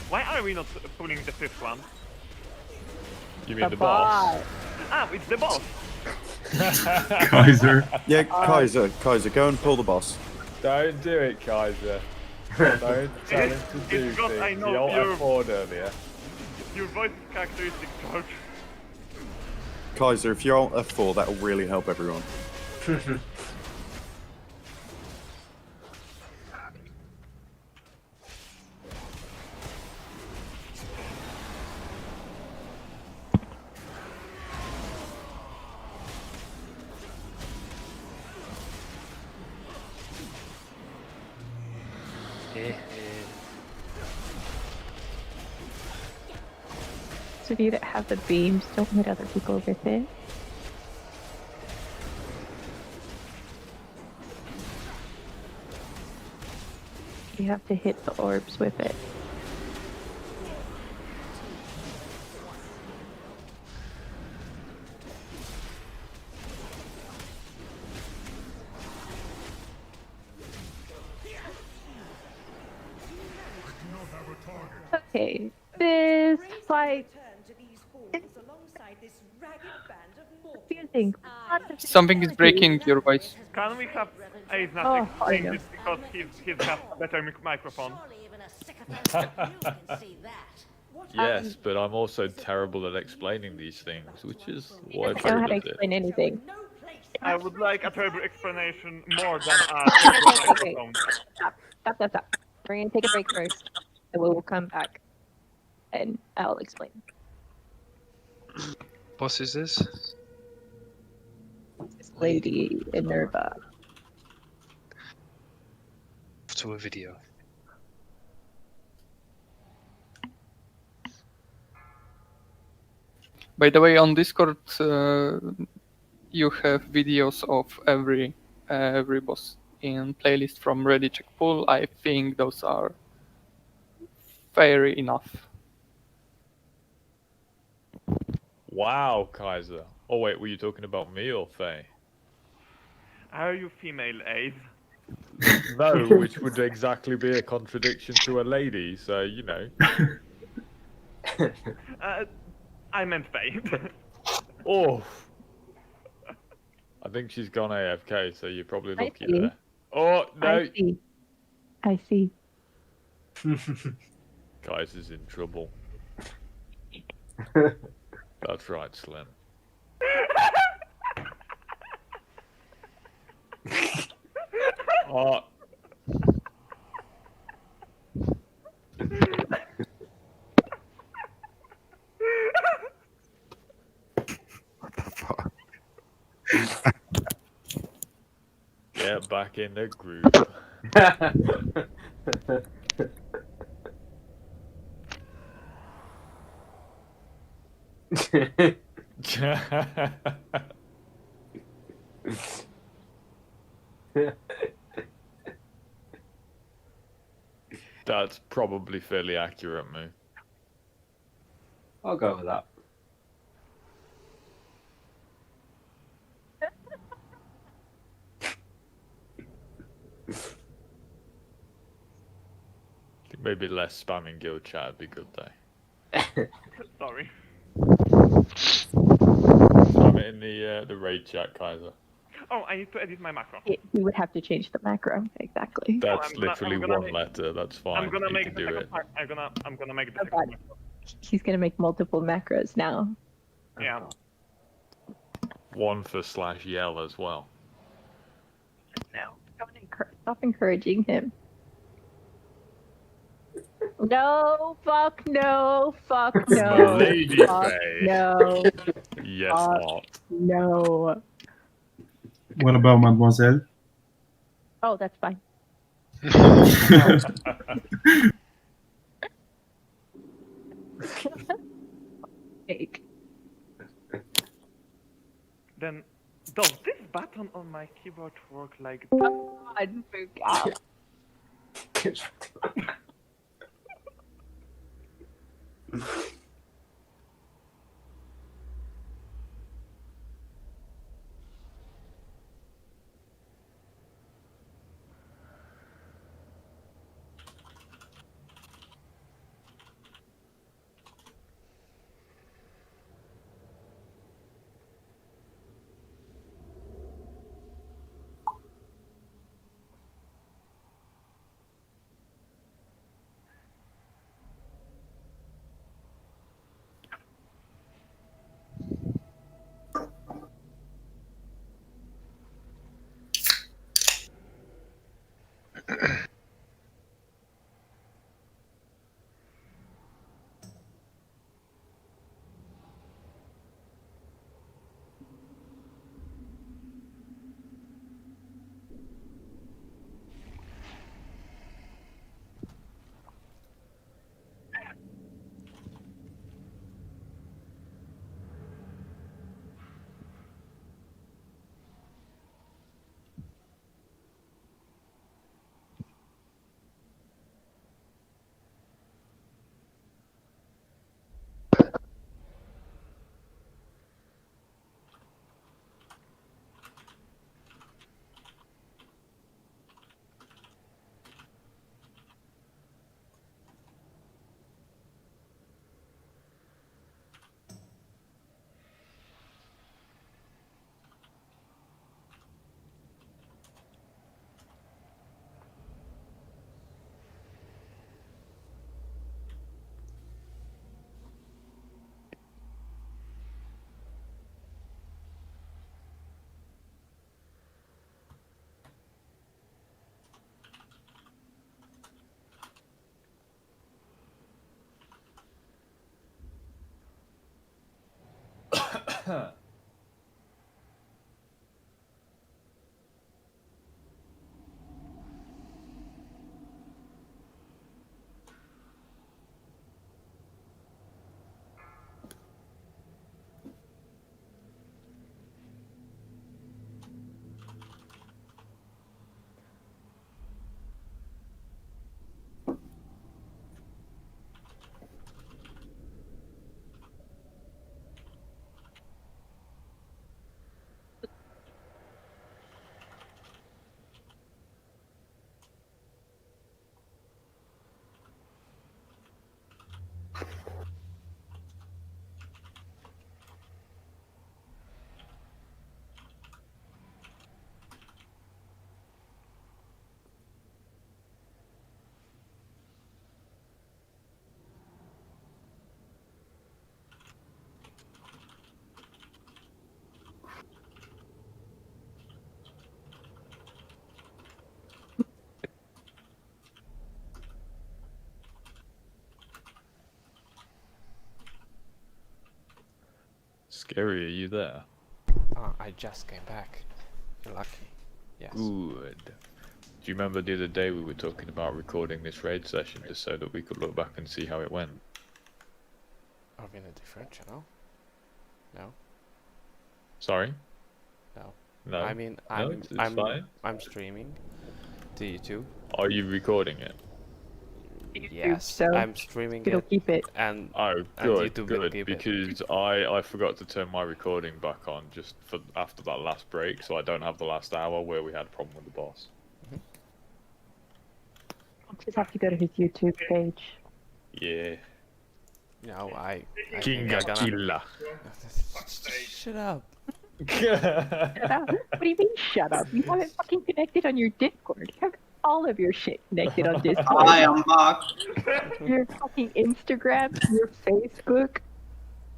Why are we not pulling the fifth one? You mean the boss? Ah, it's the boss! Kaiser. Yeah, Kaiser, go and pull the boss. Don't do it, Kaiser. Don't tell him to do It's 'cause things. I know The old you're- F4 earlier. Your voice is characteristic, George. Kaiser, if you're on F4, that'll really help everyone. So if you don't have the beams, don't hit other people with it. You have to hit the orbs with it. Okay, this fight is confusing. Something is breaking your voice. Can we have Ace not Oh, I explain know. this because he's got better microphone? Yes, but I'm also terrible at explaining these things, which is why I don't know how to David did. explain anything. I would like a terrible explanation more than a Okay, microphone. stop. We're gonna take a break first, and we will come back, and I'll explain. Boss is this? This lady in Nerva. To a video. By the way, on Discord, you have videos of every boss in playlist from Ready Check Pull. I think those are fair enough. Wow, Kaiser. Oh wait, were you talking about me or Faye? Are you female, Ace? No, which would exactly be a contradiction to a lady, so you know. I meant Faye. Oh. I think she's gone AFK, so you're probably I lucky see. there. Oh, no. I see. Kaiser's in trouble. That's right, Slim. Oh. What the fuck? Get back in the group. That's probably fairly accurate, move. I'll go with that. I think maybe less spamming guild chat would be good though. Sorry. Spam it in the raid chat, Kaiser. Oh, I need to edit my macro. We would have to change the macro, exactly. That's I'm gonna literally make- one letter. That's fine. I'm gonna You make can the do second it. pack. I'm gonna make the Oh, second God. macro. He's gonna make multiple macros now. Yeah. One for /yell as well. No. Stop encouraging him. No, fuck no, fuck no. Lady fuck Faye. no. Yes, fuck art. no. What about Mademoiselle? Oh, that's fine. Fake. Then, does this button on my keyboard work like? I'd freak out. Scary, are you there? Oh, I just came back. You're lucky. Yes. Good. Do you remember the other day we were talking about recording this raid session just so that we could look back and see how it went? Are we in a different channel? No. Sorry? No. No. I mean, No, it's fine. I'm streaming to YouTube. Are you recording it? Yes, so I'm streaming it'll it, keep it. and Oh, and good, YouTube will good. keep it. Because I forgot to turn my recording back on just for after that last break, so I don't have the last hour where we had a problem with the boss. I'll just have to go to his YouTube page. Yeah. No, I King think I'm gonna... Killa. Shut up. Shut up. What do you mean, shut up? You have it fucking connected on your Discord. You have all of your shit connected on Discord. I am back. Your fucking Instagram, your Facebook,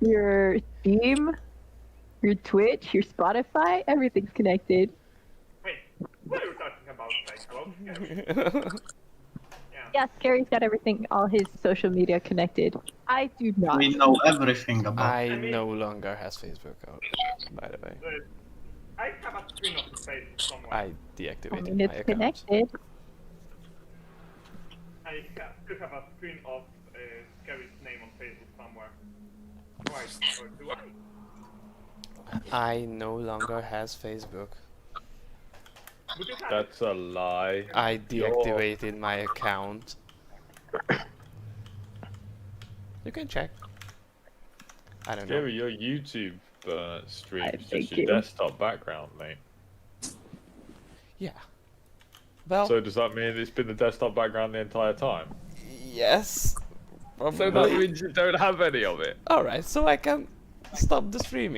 your Steam, your Twitch, your Spotify, everything's connected. Wait, what are you talking about, Cyclops? Yeah, Scary's got everything, all his social media connected. I do not. We know everything about I no longer has Facebook out, by the way. I have a screen of his face somewhere. I deactivated I mean, my it's account. connected. I still have a screen of Scary's name on Facebook somewhere. Right, or do I? I no longer has Facebook. That's a lie. I deactivated my account. You can check. I don't know. Jerry, your YouTube stream is just thank your you. desktop background, mate. Yeah. Well, So does that mean it's been the desktop background the entire time? yes. So that means you don't have any of it. Alright, so I can stop the streaming.